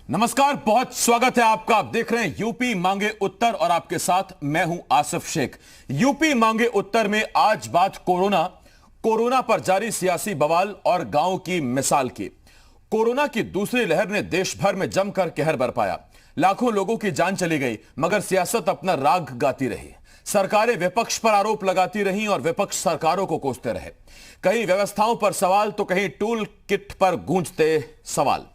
नमस्कार, बहुत स्वागत है आपका। आप देख रहे हैं यूपी मांगे उत्तर और आपके साथ मैं हूं आसिफ शेख। यूपी मांगे उत्तर में आज बात कोरोना पर जारी सियासी बवाल और गांव की मिसाल की। कोरोना की दूसरी लहर ने देश भर में जमकर कहर बरपाया। लाखों लोगों की जान चली गई, मगर सियासत अपना राग गाती रही। सरकारें विपक्ष पर आरोप लगाती रहीं और विपक्ष सरकारों को कोसते रहे। कहीं व्यवस्थाओं पर सवाल तो कहीं टूल किट पर गूंजते सवाल।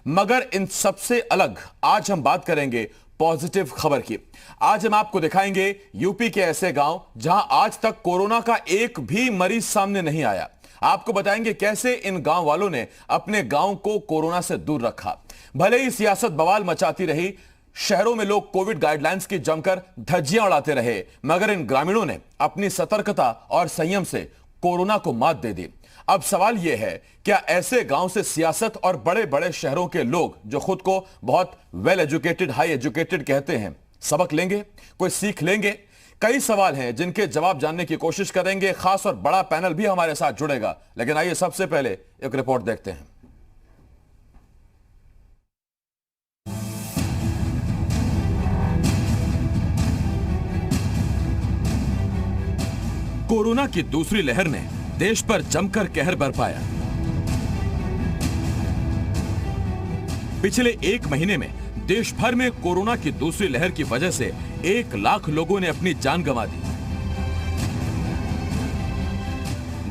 मगर इन सबसे अलग आज हम बात करेंगे पॉजिटिव खबर की। आज हम आपको दिखाएंगे यूपी के ऐसे गांव जहां आज तक कोरोना का एक भी मरीज सामने नहीं आया। आपको बताएंगे कैसे इन गांव वालों ने अपने गांव को कोरोना से दूर रखा। भले ही सियासत बवाल मचाती रही, शहरों में लोग कोविड गाइडलाइंस की जमकर धज्जियां उड़ाते रहे, मगर इन ग्रामीणों ने अपनी सतर्कता और संयम से कोरोना को मात दे दी। अब सवाल यह है, क्या ऐसे गांव से सियासत और बड़े बड़े शहरों के लोग जो खुद को बहुत वेल एजुकेटेड, हाई एजुकेटेड कहते हैं, सबक लेंगे, कोई सीख लेंगे? कई सवाल हैं जिनके जवाब जानने की कोशिश करेंगे। खास और बड़ा पैनल भी हमारे साथ जुड़ेगा, लेकिन आइए सबसे पहले एक रिपोर्ट देखते हैं। कोरोना की दूसरी लहर ने देश पर जमकर कहर बरपाया। पिछले एक महीने में देश भर में कोरोना की दूसरी लहर की वजह से 1 लाख लोगों ने अपनी जान गंवा दी।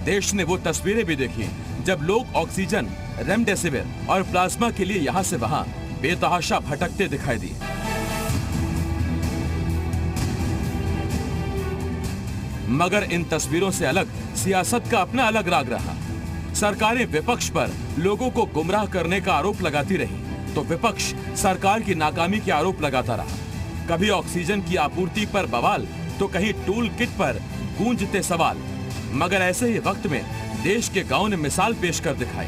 देश ने वो तस्वीरें भी देखी जब लोग ऑक्सीजन, रेमडेसिविर और प्लाज्मा के लिए यहां से वहां बेतहाशा भटकते दिखाई दिए। मगर इन तस्वीरों से अलग सियासत का अपना अलग राग रहा। सरकारें विपक्ष पर लोगों को गुमराह करने का आरोप लगाती रही, तो विपक्ष सरकार की नाकामी के आरोप लगाता रहा। कभी ऑक्सीजन की आपूर्ति पर बवाल तो कहीं टूल किट पर गूंजते सवाल। मगर ऐसे ही वक्त में देश के गांव ने मिसाल पेश कर दिखाई।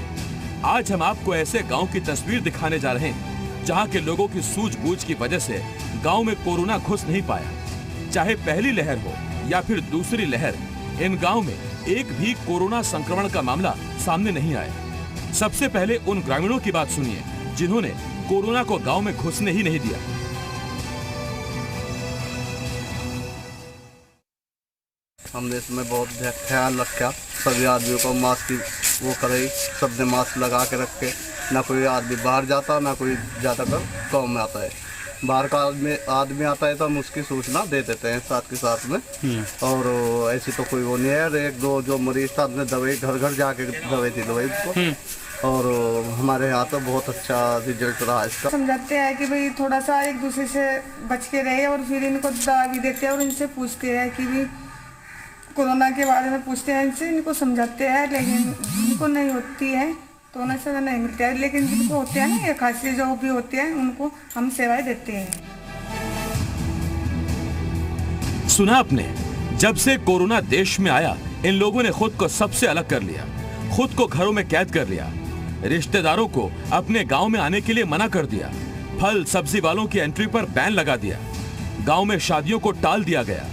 आज हम आपको ऐसे गांव की तस्वीर दिखाने जा रहे हैं जहां के लोगों की सूझबूझ की वजह से गांव में कोरोना घुस नहीं पाया। चाहे पहली लहर हो या फिर दूसरी लहर, इन गांव में एक भी कोरोना संक्रमण का मामला सामने नहीं आया। सबसे पहले उन ग्रामीणों की बात सुनिए जिन्होंने कोरोना को गांव में घुसने ही नहीं दिया। हमने इसमें बहुत ख्याल रखा। सभी आदमियों को मास्क की वो करे, सबने मास्क लगा के रखे। ना कोई आदमी बाहर जाता, ना कोई ज़्यादातर गाँव में आता है। बाहर का आदमी आता है तो हम उसकी सूचना दे देते हैं साथ के साथ में। और ऐसी तो कोई वो नहीं है। 1-2 जो मरीज था, हमने दवाई घर घर जाके दवाई दी उसको। और हमारे यहाँ तो बहुत अच्छा रिजल्ट रहा इसका। समझाते हैं कि भाई थोड़ा सा एक दूसरे से बच के रहे, और फिर इनको दवा भी देते हैं और इनसे पूछते हैं कि भी कोरोना के बारे में पूछते हैं इनसे, इनको समझाते हैं। लेकिन इनको नहीं होती है तो उन्हें सजा नहीं मिलती है। लेकिन जिनको होते हैं ना, ये खांसी जो भी होती है, उनको हम सेवाएं देते हैं। सुना आपने, जब से कोरोना देश में आया, इन लोगों ने खुद को सबसे अलग कर लिया, खुद को घरों में कैद कर लिया, रिश्तेदारों को अपने गांव में आने के लिए मना कर दिया, फल सब्जी वालों की एंट्री पर बैन लगा दिया, गांव में शादियों को टाल दिया गया।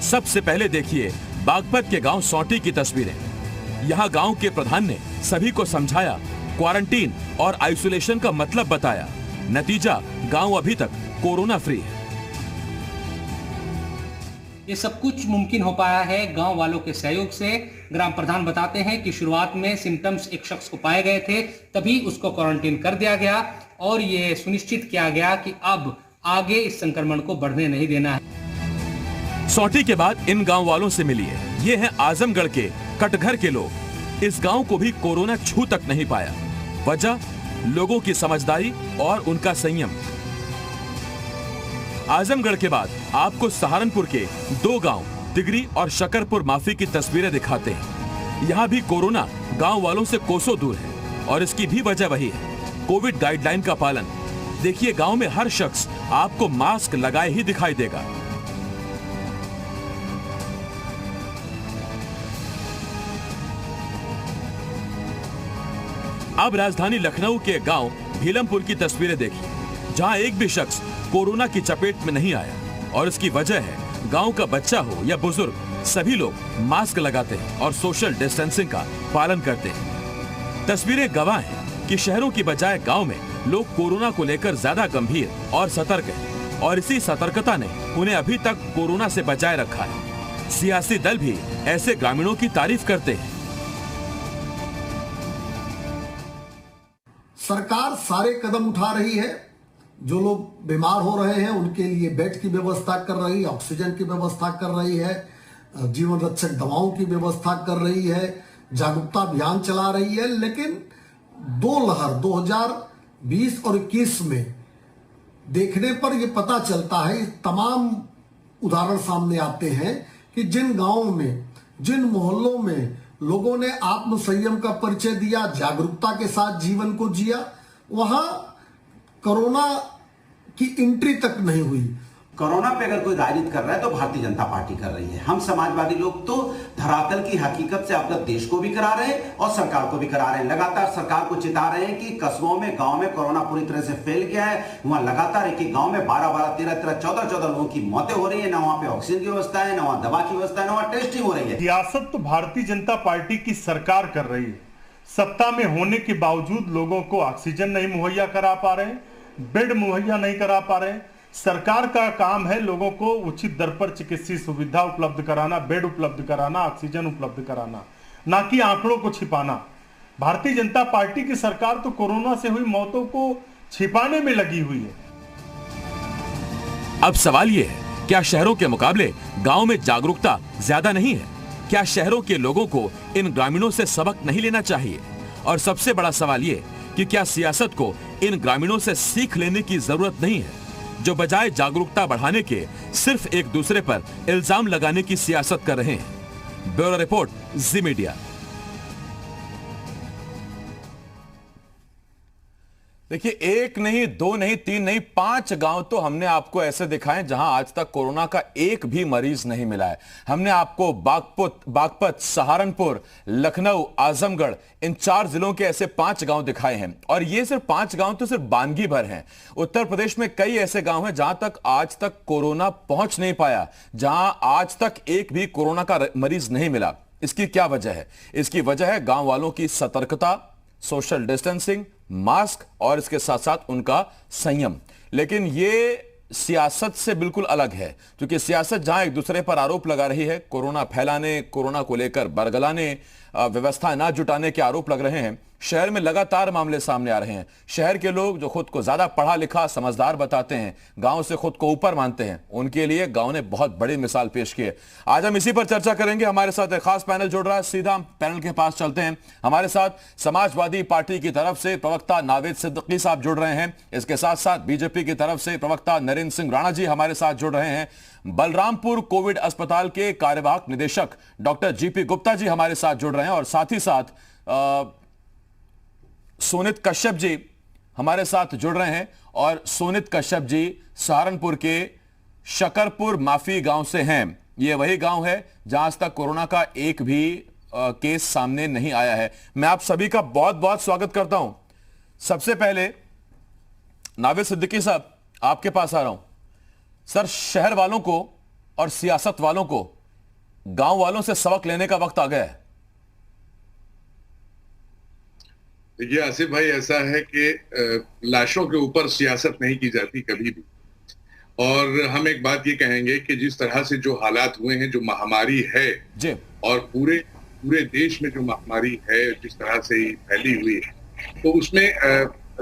सबसे पहले देखिए बागपत के गांव सौंटी की तस्वीरें। यहाँ गांव के प्रधान ने सभी को समझाया, क्वारंटीन और आइसोलेशन का मतलब बताया। नतीजा, गांव अभी तक कोरोना फ्री है। ये सब कुछ मुमकिन हो पाया है गांव वालों के सहयोग से। ग्राम प्रधान बताते हैं कि शुरुआत में सिम्टम्स एक शख्स को पाए गए थे, तभी उसको क्वारंटीन कर दिया गया और ये सुनिश्चित किया गया कि अब आगे इस संक्रमण को बढ़ने नहीं देना है। सौंटी के बाद इन गांव वालों से मिलिए। ये हैं आजमगढ़ के कटघर के लोग। इस गांव को भी कोरोना छू तक नहीं पाया। वजह, लोगों की समझदारी और उनका संयम। आजमगढ़ के बाद आपको सहारनपुर के 2 गांव तिगरी और शकरपुर माफी की तस्वीरें दिखाते हैं। यहाँ भी कोरोना गांव वालों से कोसों दूर है और इसकी भी वजह वही है, कोविड गाइडलाइन का पालन। देखिए, गांव में हर शख्स आपको मास्क लगाए ही दिखाई देगा। अब राजधानी लखनऊ के गांव भीलमपुर की तस्वीरें देखिए, जहां एक भी शख्स कोरोना की चपेट में नहीं आया और इसकी वजह है गांव का बच्चा हो या बुजुर्ग, सभी लोग मास्क लगाते हैं और सोशल डिस्टेंसिंग का पालन करते हैं। तस्वीरें गवाह हैं कि शहरों की बजाय गांव में लोग कोरोना को लेकर ज्यादा गंभीर और सतर्क हैं और इसी सतर्कता ने उन्हें अभी तक कोरोना से बचाए रखा है। सियासी दल भी ऐसे ग्रामीणों की तारीफ करते हैं। सरकार सारे कदम उठा रही है। जो लोग बीमार हो रहे हैं उनके लिए बेड की व्यवस्था कर रही है, ऑक्सीजन की व्यवस्था कर रही है, जीवन रक्षक दवाओं की व्यवस्था कर रही है, जागरूकता अभियान चला रही है। लेकिन दो लहर 2020 और 21 में देखने पर यह पता चलता है, तमाम उदाहरण सामने आते हैं कि जिन गांवों में, जिन मोहल्लों में लोगों ने आत्म संयम का परिचय दिया, जागरूकता के साथ जीवन को जिया, वहां कोरोना की एंट्री तक नहीं हुई। कोरोना पे अगर कोई राजनीति कर रहा है तो भारतीय जनता पार्टी कर रही है। हम समाजवादी लोग तो धरातल की हकीकत से अवगत देश को भी करा रहे हैं और सरकार को भी करा रहे हैं। लगातार सरकार को चिता रहे हैं कि कस्बों में, गांव में कोरोना पूरी तरह से फैल गया है। वहां लगातार एक गांव में 12-12, 13-13, 14-14 लोगों की मौतें हो रही है। ना वहां पे ऑक्सीजन की व्यवस्था है, ना वहां दवा की व्यवस्था है, ना वहां टेस्टिंग हो रही है। सियासत तो भारतीय जनता पार्टी की सरकार कर रही है। सत्ता में होने के बावजूद लोगों को ऑक्सीजन नहीं मुहैया करा पा रहे, बेड मुहैया नहीं करा पा रहे। सरकार का काम है लोगों को उचित दर पर चिकित्सीय सुविधा उपलब्ध कराना, बेड उपलब्ध कराना, ऑक्सीजन उपलब्ध कराना, ना कि आंकड़ों को छिपाना। भारतीय जनता पार्टी की सरकार तो कोरोना से हुई मौतों को छिपाने में लगी हुई है। अब सवाल यह है, क्या शहरों के मुकाबले गांव में जागरूकता ज्यादा नहीं है? क्या शहरों के लोगों को इन ग्रामीणों से सबक नहीं लेना चाहिए? और सबसे बड़ा सवाल यह कि क्या सियासत को इन ग्रामीणों से सीख लेने की जरूरत नहीं है, जो बजाय जागरूकता बढ़ाने के सिर्फ एक दूसरे पर इल्जाम लगाने की सियासत कर रहे हैं? ब्यूरो रिपोर्ट, जी मीडिया। देखिए, एक नहीं, दो नहीं, तीन नहीं, 5 गांव तो हमने आपको ऐसे दिखाए जहां आज तक कोरोना का एक भी मरीज नहीं मिला है। हमने आपको बागपत, सहारनपुर, लखनऊ, आजमगढ़, इन 4 जिलों के ऐसे 5 गांव दिखाए हैं। और ये सिर्फ 5 गांव तो सिर्फ बानगी भर हैं। उत्तर प्रदेश में कई ऐसे गांव हैं जहां तक आज तक कोरोना पहुंच नहीं पाया, जहां आज तक एक भी कोरोना का मरीज नहीं मिला। इसकी क्या वजह है? इसकी वजह है गांव वालों की सतर्कता, सोशल डिस्टेंसिंग, मास्क और इसके साथ साथ उनका संयम। लेकिन ये सियासत से बिल्कुल अलग है, क्योंकि सियासत जहां एक दूसरे पर आरोप लगा रही है, कोरोना फैलाने, कोरोना को लेकर बरगलाने, व्यवस्था ना जुटाने के आरोप लग रहे हैं। शहर में लगातार मामले सामने आ रहे हैं। शहर के लोग जो खुद को ज्यादा पढ़ा लिखा, समझदार बताते हैं, गांव से खुद को ऊपर मानते हैं, उनके लिए गांव ने बहुत बड़ी मिसाल पेश की है। आज हम इसी पर चर्चा करेंगे। हमारे साथ एक खास पैनल जुड़ रहा है, सीधा हम पैनल के पास चलते हैं। हमारे साथ समाजवादी पार्टी की तरफ से प्रवक्ता नावेद सिद्दीकी साहब जुड़ रहे हैं। इसके साथ साथ बीजेपी की तरफ से प्रवक्ता नरेंद्र सिंह राणा जी हमारे साथ जुड़ रहे हैं। बलरामपुर कोविड अस्पताल के कार्यवाहक निदेशक डॉक्टर जीपी गुप्ता जी हमारे साथ जुड़ रहे हैं और साथ ही साथ सोनित कश्यप जी हमारे साथ जुड़ रहे हैं। और सोनित कश्यप जी सहारनपुर के शकरपुर माफी गांव से हैं। यह वही गांव है जहां आज तक कोरोना का एक भी केस सामने नहीं आया है। मैं आप सभी का बहुत बहुत स्वागत करता हूं। सबसे पहले नावेद सिद्दीकी साहब, आपके पास आ रहा हूं। सर, शहर वालों को और सियासत वालों को गांव वालों से सबक लेने का वक्त आ गया है। देखिए आसिफ भाई, ऐसा है कि लाशों के ऊपर सियासत नहीं की जाती कभी भी। और हम एक बात ये कहेंगे कि जिस तरह से जो हालात हुए हैं, जो महामारी है जी, और पूरे देश में जो महामारी है जिस तरह से फैली हुई है, तो उसमें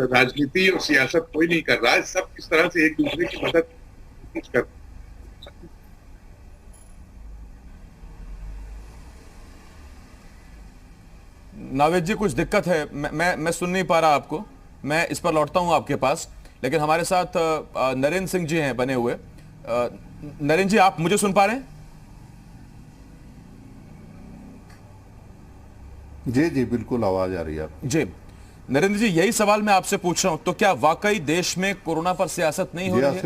राजनीति और सियासत कोई नहीं कर रहा है। सब किस तरह से एक दूसरे की मदद कर। नावेद जी, कुछ दिक्कत है, मैं सुन नहीं पा रहा आपको। मैं इस पर लौटता हूं आपके पास, लेकिन हमारे साथ नरेंद्र सिंह जी हैं बने हुए। नरेंद्र जी, आप मुझे सुन पा रहे हैं? जी जी, बिल्कुल आवाज आ रही है जी। नरेंद्र जी, यही सवाल मैं आपसे पूछ रहा हूं, तो क्या वाकई देश में कोरोना पर सियासत नहीं हो रही है?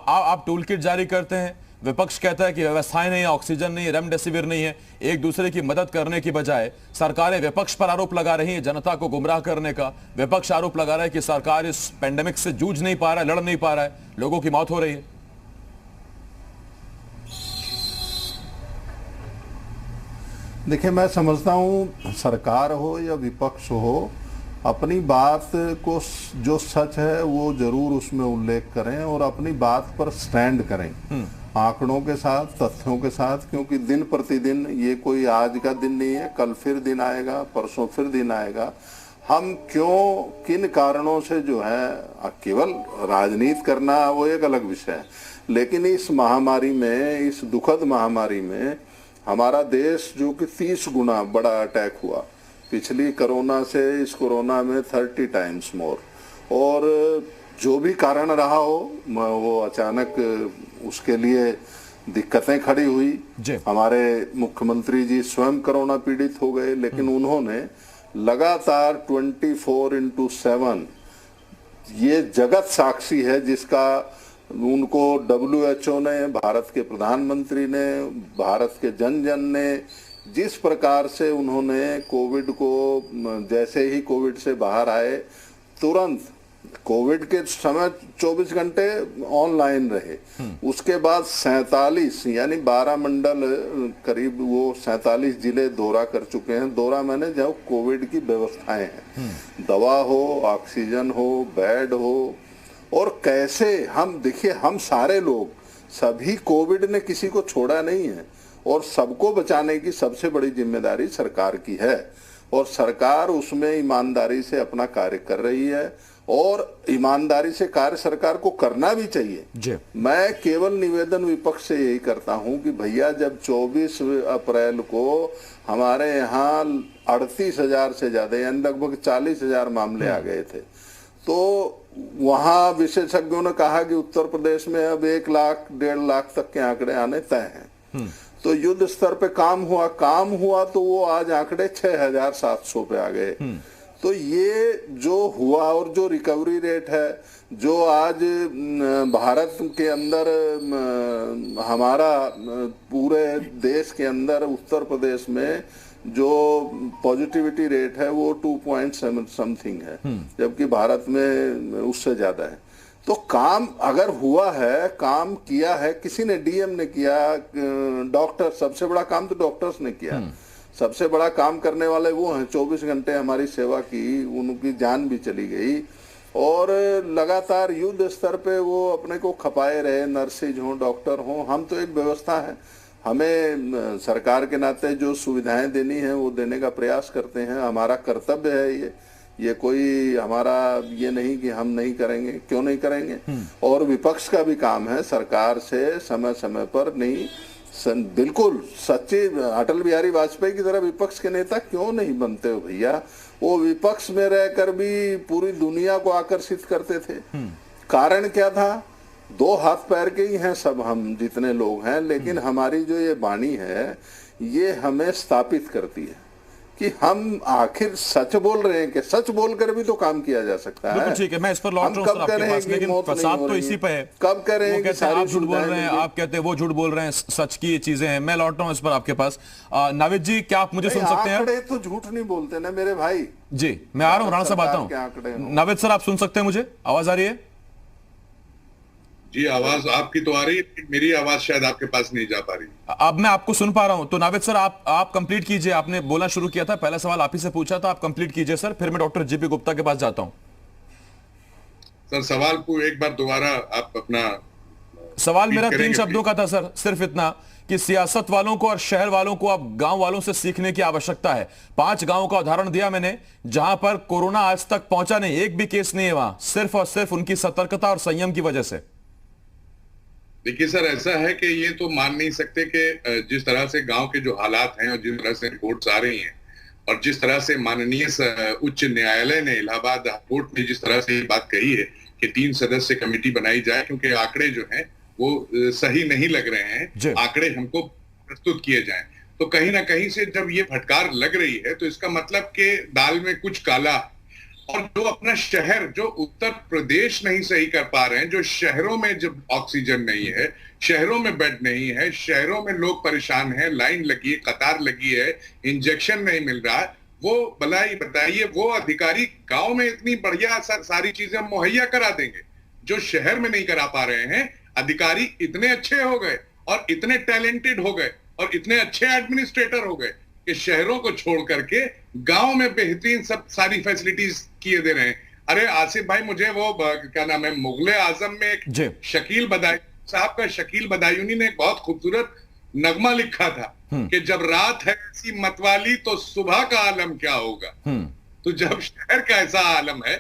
आप टूल किट जारी करते हैं, विपक्ष कहता है कि व्यवस्थाएं नहीं है, ऑक्सीजन नहीं है, रेमडेसिविर नहीं है। एक दूसरे की मदद करने की बजाय सरकारें विपक्ष पर आरोप लगा रही है जनता को गुमराह करने का। विपक्ष आरोप लगा रहा है कि सरकार इस पेंडेमिक से जूझ नहीं पा रहा है, लड़ नहीं पा रहा है, लोगों की मौत हो रही है। देखिए, मैं समझता हूं सरकार हो या विपक्ष हो, अपनी बात को जो सच है वो जरूर उसमें उल्लेख करें और अपनी बात पर स्टैंड करें आंकड़ों के साथ, तथ्यों के साथ, क्योंकि दिन प्रतिदिन ये कोई आज का दिन नहीं है, कल फिर दिन आएगा, परसों फिर दिन आएगा। हम क्यों, किन कारणों से जो है, केवल राजनीति करना वो एक अलग विषय है, लेकिन इस महामारी में, इस दुखद महामारी में हमारा देश जो कि 30 गुना बड़ा अटैक हुआ पिछली कोरोना से, इस कोरोना में 30 टाइम्स मोर, और जो भी कारण रहा हो वो अचानक उसके लिए दिक्कतें खड़ी हुई। हमारे मुख्यमंत्री जी स्वयं कोरोना पीड़ित हो गए, लेकिन उन्होंने लगातार 24/7, ये जगत साक्षी है जिसका उनको WHO ने, भारत के प्रधानमंत्री ने, भारत के जन जन ने जिस प्रकार से उन्होंने कोविड को, जैसे ही कोविड से बाहर आए तुरंत, कोविड के समय 24 घंटे ऑनलाइन रहे, उसके बाद 47 यानी 12 मंडल, करीब वो 47 जिले दौरा कर चुके हैं। दौरा मैंने जो कोविड की व्यवस्थाएं हैं, दवा हो, ऑक्सीजन हो, बेड हो, और कैसे हम, देखिए हम सारे लोग, सभी कोविड ने किसी को छोड़ा नहीं है और सबको बचाने की सबसे बड़ी जिम्मेदारी सरकार की है और सरकार उसमें ईमानदारी से अपना कार्य कर रही है और ईमानदारी से कार्य सरकार को करना भी चाहिए। मैं केवल निवेदन विपक्ष से यही करता हूं कि भैया, जब 24 अप्रैल को हमारे यहाँ 38,000 से ज्यादा यानी लगभग 40,000 मामले आ गए थे, तो वहां विशेषज्ञों ने कहा कि उत्तर प्रदेश में अब 1 लाख 1.5 लाख तक के आंकड़े आने तय हैं। तो युद्ध स्तर पे काम हुआ तो वो आज आंकड़े 6,700 पे आ गए। तो ये जो हुआ और जो रिकवरी रेट है, जो आज भारत के अंदर, हमारा पूरे देश के अंदर उत्तर प्रदेश में जो पॉजिटिविटी रेट है वो 2.7 समथिंग है, जबकि भारत में उससे ज्यादा है। तो काम अगर हुआ है, काम किया है, किसी ने, डीएम ने किया, डॉक्टर, सबसे बड़ा काम तो डॉक्टर्स ने किया, सबसे बड़ा काम करने वाले वो हैं, 24 घंटे हमारी सेवा की, उनकी जान भी चली गई और लगातार युद्ध स्तर पे वो अपने को खपाए रहे, नर्सेज हो, डॉक्टर हो। हम तो एक व्यवस्था है, हमें सरकार के नाते जो सुविधाएं देनी है वो देने का प्रयास करते हैं, हमारा कर्तव्य है ये कोई हमारा ये नहीं कि हम नहीं करेंगे, क्यों नहीं करेंगे। और विपक्ष का भी काम है सरकार से समय समय पर, नहीं बिल्कुल सच्चे अटल बिहारी वाजपेयी की तरह विपक्ष के नेता क्यों नहीं बनते हो भैया, वो विपक्ष में रहकर भी पूरी दुनिया को आकर्षित करते थे। कारण क्या था, 2 हाथ पैर के ही हैं सब हम जितने लोग हैं, लेकिन हमारी जो ये वाणी है ये हमें स्थापित करती है कि हम आखिर सच बोल रहे हैं कि सच बोलकर भी तो काम किया जा सकता है। ठीक है, मैं इस पर लौट रहा हूं आपके पास, लेकिन फसाद तो इसी पे है। कब करें कि आप झूठ बोल रहे हैं, आप कहते हैं वो झूठ बोल रहे हैं, सच की ये चीजें हैं। मैं लौट रहा हूं इस पर आपके पास। नाविद जी, क्या आप मुझे सुन सकते हैं? आंकड़े तो झूठ नहीं बोलते ना मेरे भाई। जी, मैं आ रहा हूं, राणा साहब आता हूं। नाविद सर, आप सुन सकते हैं मुझे? आवाज आ रही है? जी, आवाज आपकी तो आ रही है, मेरी आवाज शायद आपके पास नहीं जा पा रही। अब मैं आपको सुन पा रहा हूं। तो नाविद सर, आप कंप्लीट कीजिए, आपने बोलना शुरू किया था, पहला सवाल आप ही से पूछा था, आप कंप्लीट कीजिए सर, फिर मैं डॉक्टर जीपी गुप्ता के पास जाता हूं। सर, सवाल को एक बार दोबारा आप अपना। सवाल मेरा 3 शब्दों का था सर, सिर्फ इतना कि सियासत वालों को और शहर वालों को अब गांव वालों से सीखने की आवश्यकता है। 5 गांवों का उदाहरण दिया मैंने जहां पर कोरोना आज तक पहुंचा नहीं, एक भी केस नहीं है वहां, सिर्फ और सिर्फ उनकी सतर्कता और संयम की वजह से। देखिए सर, ऐसा है कि ये तो मान नहीं सकते कि जिस तरह से गांव के जो हालात हैं और जिस तरह से रिपोर्ट्स आ रही हैं और जिस तरह से माननीय उच्च न्यायालय ने, इलाहाबाद कोर्ट ने जिस तरह से ये बात कही है कि 3 सदस्य कमेटी बनाई जाए, क्योंकि आंकड़े जो हैं वो सही नहीं लग रहे हैं, आंकड़े हमको प्रस्तुत किए जाएं, तो कहीं ना कहीं से जब ये फटकार लग रही है तो इसका मतलब कि दाल में कुछ काला और जो अपना शहर, जो उत्तर प्रदेश नहीं सही कर पा रहे हैं, जो शहरों में जब ऑक्सीजन नहीं है, शहरों में बेड नहीं है, शहरों में लोग परेशान हैं, लाइन लगी है, कतार लगी है, इंजेक्शन नहीं मिल रहा है, वो भलाई बताइए वो अधिकारी गांव में इतनी बढ़िया सारी चीजें मुहैया करा देंगे जो शहर में नहीं करा पा रहे हैं। अधिकारी इतने अच्छे हो गए और इतने टैलेंटेड हो गए और इतने अच्छे एडमिनिस्ट्रेटर हो गए कि शहरों को छोड़ करके गांव में बेहतरीन सब सारी फैसिलिटीज किए दे रहे हैं। अरे आसिफ भाई, मुझे वो क्या नाम है, मुगले आजम में एक शकील बदायूं साहब का, शकील बदायूनी ने एक बहुत खूबसूरत नगमा लिखा था कि जब रात है ऐसी मतवाली तो सुबह का आलम क्या होगा। तो जब शहर का ऐसा आलम है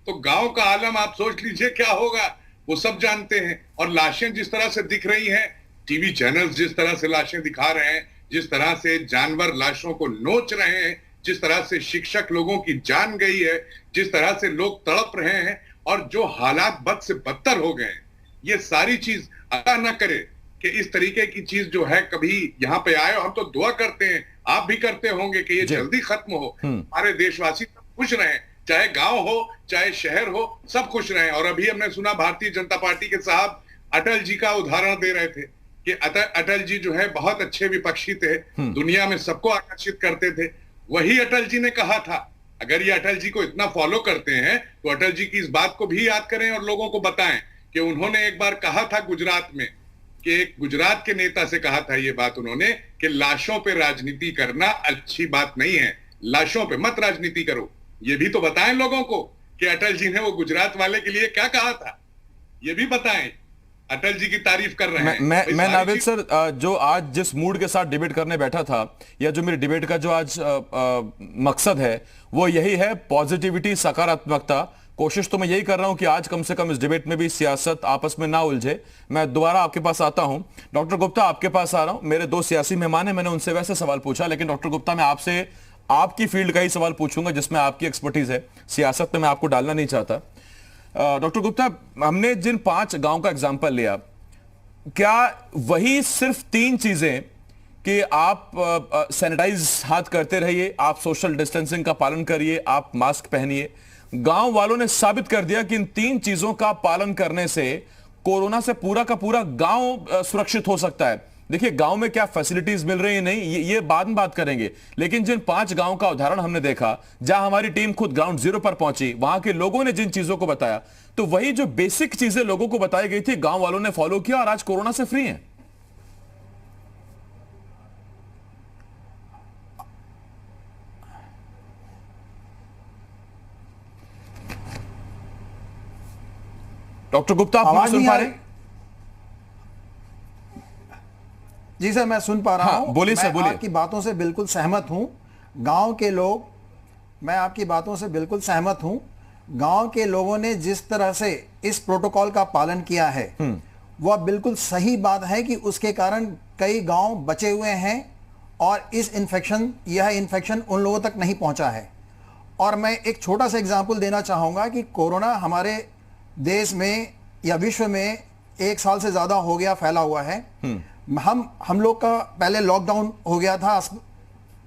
तो गांव का आलम आप सोच लीजिए क्या होगा, वो सब जानते हैं। और लाशें जिस तरह से दिख रही हैं, टीवी चैनल्स जिस तरह से लाशें दिखा रहे हैं, जिस तरह से जानवर लाशों को नोच रहे हैं, जिस तरह से शिक्षक लोगों की जान गई है, जिस तरह से लोग तड़प रहे हैं और जो हालात बद से बदतर हो गए हैं, ये सारी चीज अल्लाह ना करे कि इस तरीके की चीज जो है कभी यहाँ पे आए। हम तो दुआ करते हैं, आप भी करते होंगे कि ये जल्दी खत्म हो, हमारे देशवासी सब खुश रहें, चाहे गांव हो चाहे शहर हो, सब खुश रहें। और अभी हमने सुना भारतीय जनता पार्टी के साहब अटल जी का उदाहरण दे रहे थे कि अटल जी जो है बहुत अच्छे विपक्षी थे, दुनिया में सबको आकर्षित करते थे। वही अटल जी ने कहा था, अगर ये अटल जी को इतना फॉलो करते हैं तो अटल जी की इस बात को भी याद करें और लोगों को बताएं कि उन्होंने एक बार कहा था गुजरात में, कि एक गुजरात के नेता से कहा था ये बात उन्होंने कि लाशों पे राजनीति करना अच्छी बात नहीं है, लाशों पे मत राजनीति करो। ये भी तो बताएं लोगों को कि अटल जी ने वो गुजरात वाले के लिए क्या कहा था, ये भी बताएं। अटल जी की तारीफ कर रहे हैं। मैं नावेद सर, जो आज जिस मूड के साथ डिबेट करने बैठा था, या जो मेरी डिबेट का जो आज मकसद है वो यही है, पॉजिटिविटी, सकारात्मकता। कोशिश तो मैं यही कर रहा हूं कि आज कम से कम इस डिबेट में भी सियासत आपस में ना उलझे। मैं दोबारा आपके पास आता हूं। डॉक्टर गुप्ता, आपके पास आ रहा हूं। मेरे दो सियासी मेहमान हैं, मैंने उनसे वैसे सवाल पूछा, लेकिन डॉक्टर गुप्ता मैं आपसे आपकी फील्ड का ही सवाल पूछूंगा जिसमें आपकी एक्सपर्टीज है। सियासत में मैं आपको डालना नहीं चाहता। डॉक्टर गुप्ता, हमने जिन 5 गांव का एग्जाम्पल लिया, क्या वही सिर्फ 3 चीजें कि आप सैनिटाइज हाथ करते रहिए, आप सोशल डिस्टेंसिंग का पालन करिए, आप मास्क पहनिए, गांव वालों ने साबित कर दिया कि इन 3 चीजों का पालन करने से कोरोना से पूरा का पूरा गांव सुरक्षित हो सकता है? देखिए, गांव में क्या फैसिलिटीज मिल रही है नहीं, ये बाद में बात करेंगे, लेकिन जिन 5 गांव का उदाहरण हमने देखा, जहां हमारी टीम खुद ग्राउंड जीरो पर पहुंची, वहां के लोगों ने जिन चीजों को बताया, तो वही जो बेसिक चीजें लोगों को बताई गई थी, गांव वालों ने फॉलो किया और आज कोरोना से फ्री हैं। डॉक्टर गुप्ता, आप सुन पा रहे हैं? जी सर, मैं सुन पा रहा हूं। बोलिए सर, बोलिए। आपकी बातों से बिल्कुल सहमत हूं। गांव के लोग, मैं आपकी बातों से बिल्कुल सहमत हूं। गांव के लोगों ने जिस तरह से इस प्रोटोकॉल का पालन किया है, वह बिल्कुल सही बात है कि उसके कारण कई गांव बचे हुए हैं और यह इन्फेक्शन उन लोगों तक नहीं पहुंचा है। और मैं एक छोटा सा एग्जाम्पल देना चाहूंगा कि कोरोना हमारे देश में या विश्व में 1 साल से ज्यादा हो गया फैला हुआ है। हम लोग का पहले लॉकडाउन हो गया था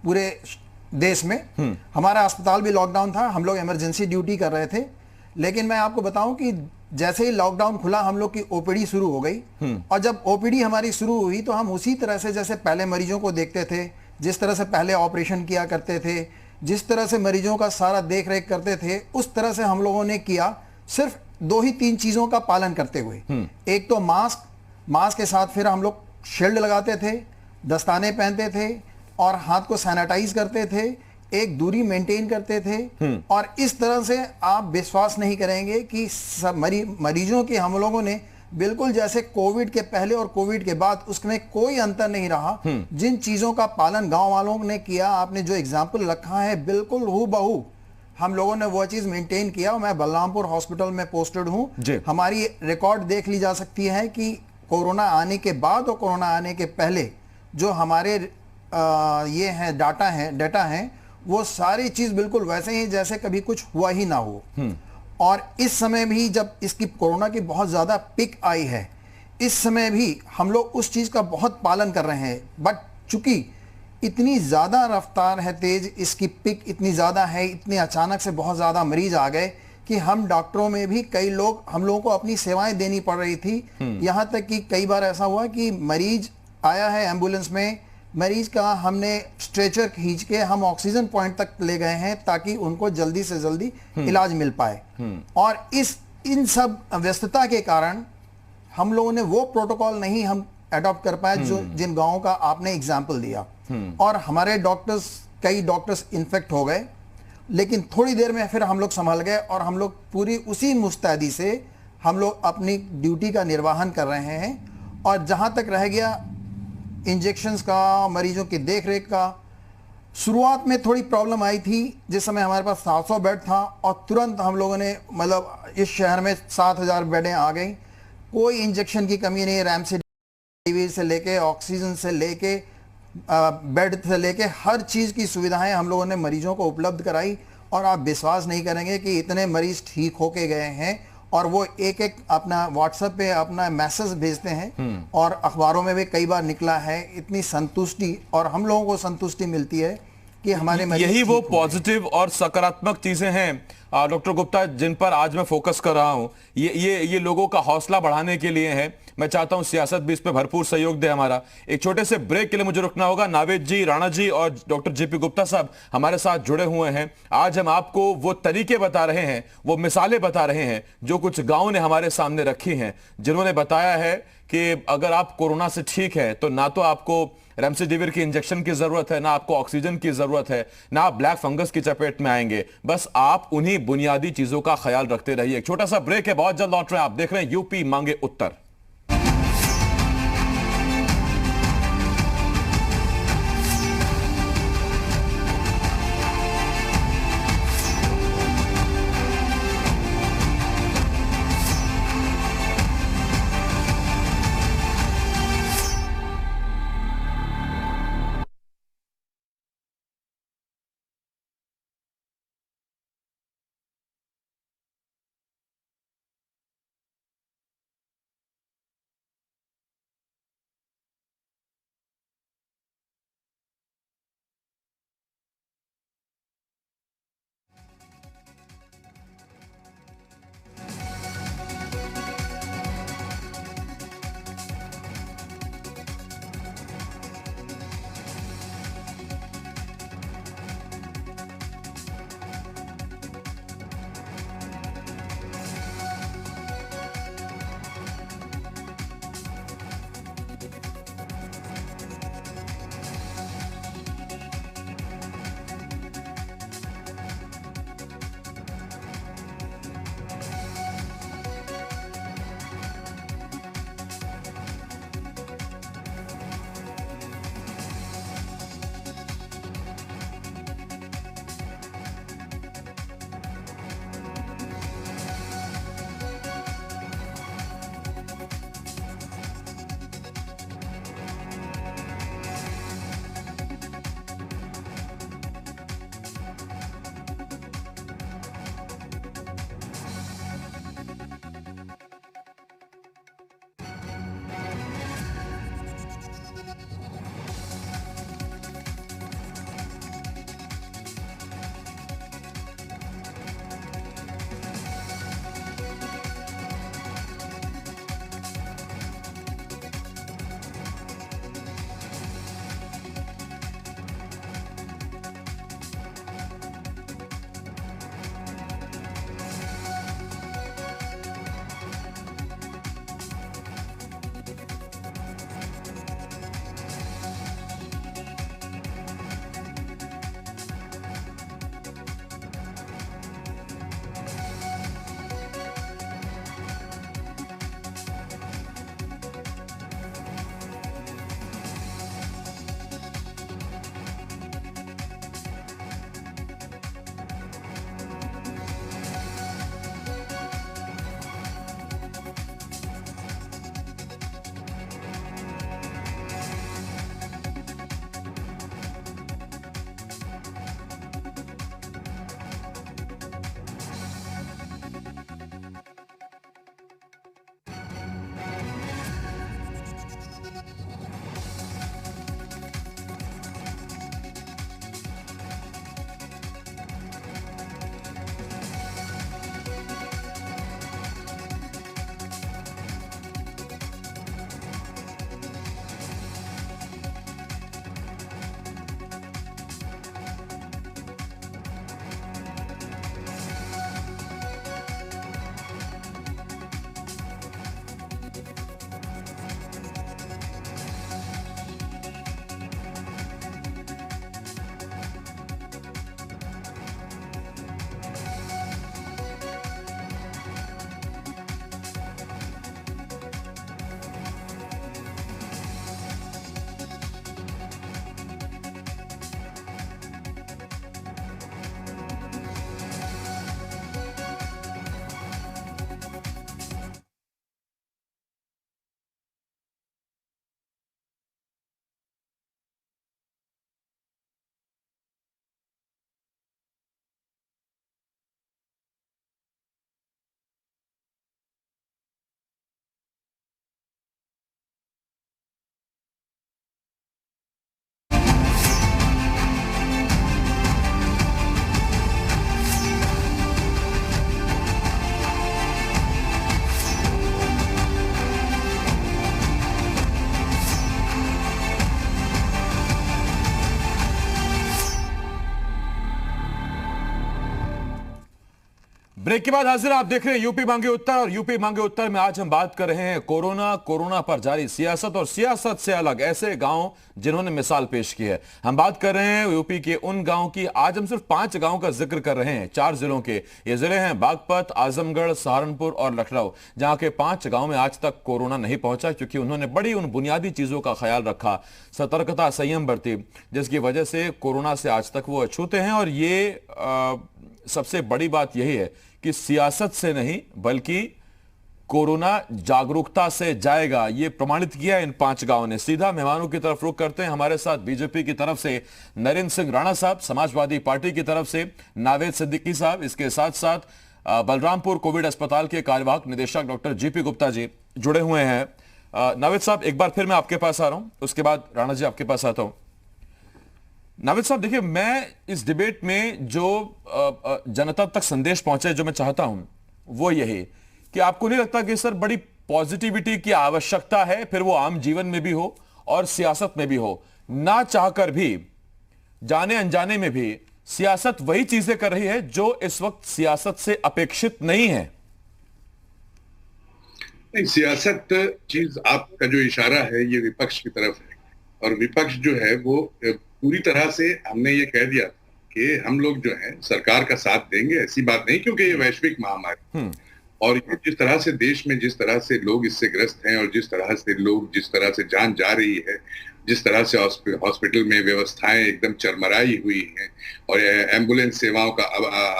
पूरे देश में, हमारा अस्पताल भी लॉकडाउन था, हम लोग इमरजेंसी ड्यूटी कर रहे थे। लेकिन मैं आपको बताऊं कि जैसे ही लॉकडाउन खुला, हम लोग की ओपीडी शुरू हो गई। और जब ओपीडी हमारी शुरू हुई तो हम उसी तरह से, जैसे पहले मरीजों को देखते थे, जिस तरह से पहले ऑपरेशन किया करते थे, जिस तरह से मरीजों का सारा देख रेख करते थे, उस तरह से हम लोगों ने किया, सिर्फ 2 ही 3 चीजों का पालन करते हुए। एक तो मास्क के साथ फिर हम लोग शील्ड लगाते थे, दस्ताने पहनते थे और हाथ को सैनिटाइज करते थे, एक दूरी मेंटेन करते थे। और इस तरह से आप विश्वास नहीं करेंगे कि सब मरीजों के हम लोगों ने बिल्कुल जैसे कोविड के पहले और कोविड के बाद उसमें कोई अंतर नहीं रहा। जिन चीजों का पालन गांव वालों ने किया, आपने जो एग्जाम्पल रखा है, बिल्कुल हूबहू हम लोगों ने वो चीज मेंटेन किया। मैं बलरामपुर हॉस्पिटल में पोस्टेड हूं। हमारी रिकॉर्ड देख ली जा सकती है कि कोरोना आने के बाद और कोरोना आने के पहले जो हमारे ये हैं डाटा हैं, वो सारी चीज बिल्कुल वैसे ही जैसे कभी कुछ हुआ ही ना हो। और इस समय भी जब इसकी कोरोना की बहुत ज्यादा पिक आई है, इस समय भी हम लोग उस चीज का बहुत पालन कर रहे हैं। बट चूंकि इतनी ज़्यादा रफ्तार है तेज, इसकी पिक इतनी ज़्यादा है, इतने अचानक से बहुत ज़्यादा मरीज आ गए कि हम डॉक्टरों में भी हम लोगों को अपनी सेवाएं देनी पड़ रही थी। यहाँ तक कि कई बार ऐसा हुआ कि मरीज आया है एम्बुलेंस में, मरीज का हमने स्ट्रेचर खींच के हम ऑक्सीजन पॉइंट तक ले गए हैं ताकि उनको जल्दी से जल्दी इलाज मिल पाए। और इन सब व्यस्तता के कारण हम लोगों ने वो प्रोटोकॉल नहीं हम अडॉप्ट कर पाए जो जिन गांवों का आपने एग्जाम्पल दिया। और हमारे कई डॉक्टर्स इन्फेक्ट हो गए, लेकिन थोड़ी देर में फिर हम लोग संभल गए और हम लोग पूरी उसी मुस्तैदी से हम लोग अपनी ड्यूटी का निर्वहन कर रहे हैं। और जहां तक रह गया इंजेक्शंस का, मरीजों की देखरेख का, शुरुआत में थोड़ी प्रॉब्लम आई थी जिस समय हमारे पास 700 बेड था और तुरंत हम लोगों ने मतलब इस शहर में 7000 बेडें आ गई। कोई इंजेक्शन की कमी नहीं, रेमडेसिविर से लेके ऑक्सीजन से लेके बेड से लेके हर चीज़ की सुविधाएं हम लोगों ने मरीजों को उपलब्ध कराई। और आप विश्वास नहीं करेंगे कि इतने मरीज ठीक होके गए हैं और वो एक एक अपना व्हाट्सएप पे अपना मैसेज भेजते हैं और अखबारों में भी कई बार निकला है। इतनी संतुष्टि और हम लोगों को संतुष्टि मिलती है कि हमारे मरीज यही वो ठीक हो गए। पॉजिटिव और सकारात्मक चीजें हैं डॉक्टर गुप्ता जिन पर आज मैं फोकस कर रहा हूं। ये लोगों का हौसला बढ़ाने के लिए है। मैं चाहता हूं सियासत भी इस पे भरपूर सहयोग दे हमारा। एक छोटे से ब्रेक के लिए मुझे रुकना होगा। नावेद जी, राणा जी और डॉक्टर जेपी गुप्ता साहब हमारे साथ जुड़े हुए हैं। आज हम आपको वो तरीके बता रहे हैं, वो मिसालें बता रहे हैं जो कुछ गांव ने हमारे सामने रखी हैं, जिन्होंने बताया है कि अगर आप कोरोना से ठीक है तो ना तो आपको रेमडेसिविर की इंजेक्शन की जरूरत है, ना आपको ऑक्सीजन की जरूरत है, ना आप ब्लैक फंगस की चपेट में आएंगे। बस आप उन्हीं बुनियादी चीजों का ख्याल रखते रहिए। एक छोटा सा ब्रेक है, बहुत जल्द लौट रहे हैं। आप देख रहे हैं यूपी मांगे उत्तर। ब्रेक के बाद हाजिर आप देख रहे हैं यूपी मांगे उत्तर, और यूपी मांगे उत्तर में आज हम बात कर रहे हैं कोरोना पर जारी सियासत और सियासत से अलग ऐसे गांव जिन्होंने मिसाल पेश की है। हम बात कर रहे हैं यूपी के उन गांव की। आज हम सिर्फ 5 गांव का जिक्र कर रहे हैं, 4 जिलों के। ये जिले हैं बागपत, आजमगढ़, सहारनपुर और लखनऊ, जहां के 5 गांव में आज तक कोरोना नहीं पहुंचा, क्योंकि उन्होंने बड़ी उन बुनियादी चीजों का ख्याल रखा, सतर्कता, संयम बरती, जिसकी वजह से कोरोना से आज तक वो अछूते हैं। और ये सबसे बड़ी बात यही है कि सियासत से नहीं बल्कि कोरोना जागरूकता से जाएगा, ये प्रमाणित किया इन 5 गांवों ने। सीधा मेहमानों की तरफ रुख करते हैं। हमारे साथ बीजेपी की तरफ से नरेंद्र सिंह राणा साहब, समाजवादी पार्टी की तरफ से नावेद सिद्दीकी साहब, इसके साथ साथ बलरामपुर कोविड अस्पताल के कार्यवाहक निदेशक डॉक्टर जीपी गुप्ता जी जुड़े हुए हैं। नावेद साहब, एक बार फिर मैं आपके पास आ रहा हूं, उसके बाद राणा जी आपके पास आता हूं। नावेद साहब, देखिए, मैं इस डिबेट में जो जनता तक संदेश पहुंचे, जो मैं चाहता हूं वो यही कि आपको नहीं लगता कि सर बड़ी पॉजिटिविटी की आवश्यकता है, फिर वो आम जीवन में भी हो और सियासत में भी हो। ना चाहकर भी, जाने अनजाने में भी सियासत वही चीजें कर रही है जो इस वक्त सियासत से अपेक्षित नहीं है। नहीं, सियासत चीज, आपका जो इशारा है ये विपक्ष की तरफ है, और विपक्ष जो है वो पूरी तरह से, हमने ये कह दिया कि हम लोग जो है सरकार का साथ देंगे, ऐसी बात नहीं, क्योंकि ये वैश्विक महामारी और ये जिस तरह से देश में जिस तरह से लोग इससे ग्रस्त हैं और जिस तरह से जान जा रही है, जिस तरह से हॉस्पिटल में व्यवस्थाएं एकदम चरमराई हुई हैं और एम्बुलेंस सेवाओं का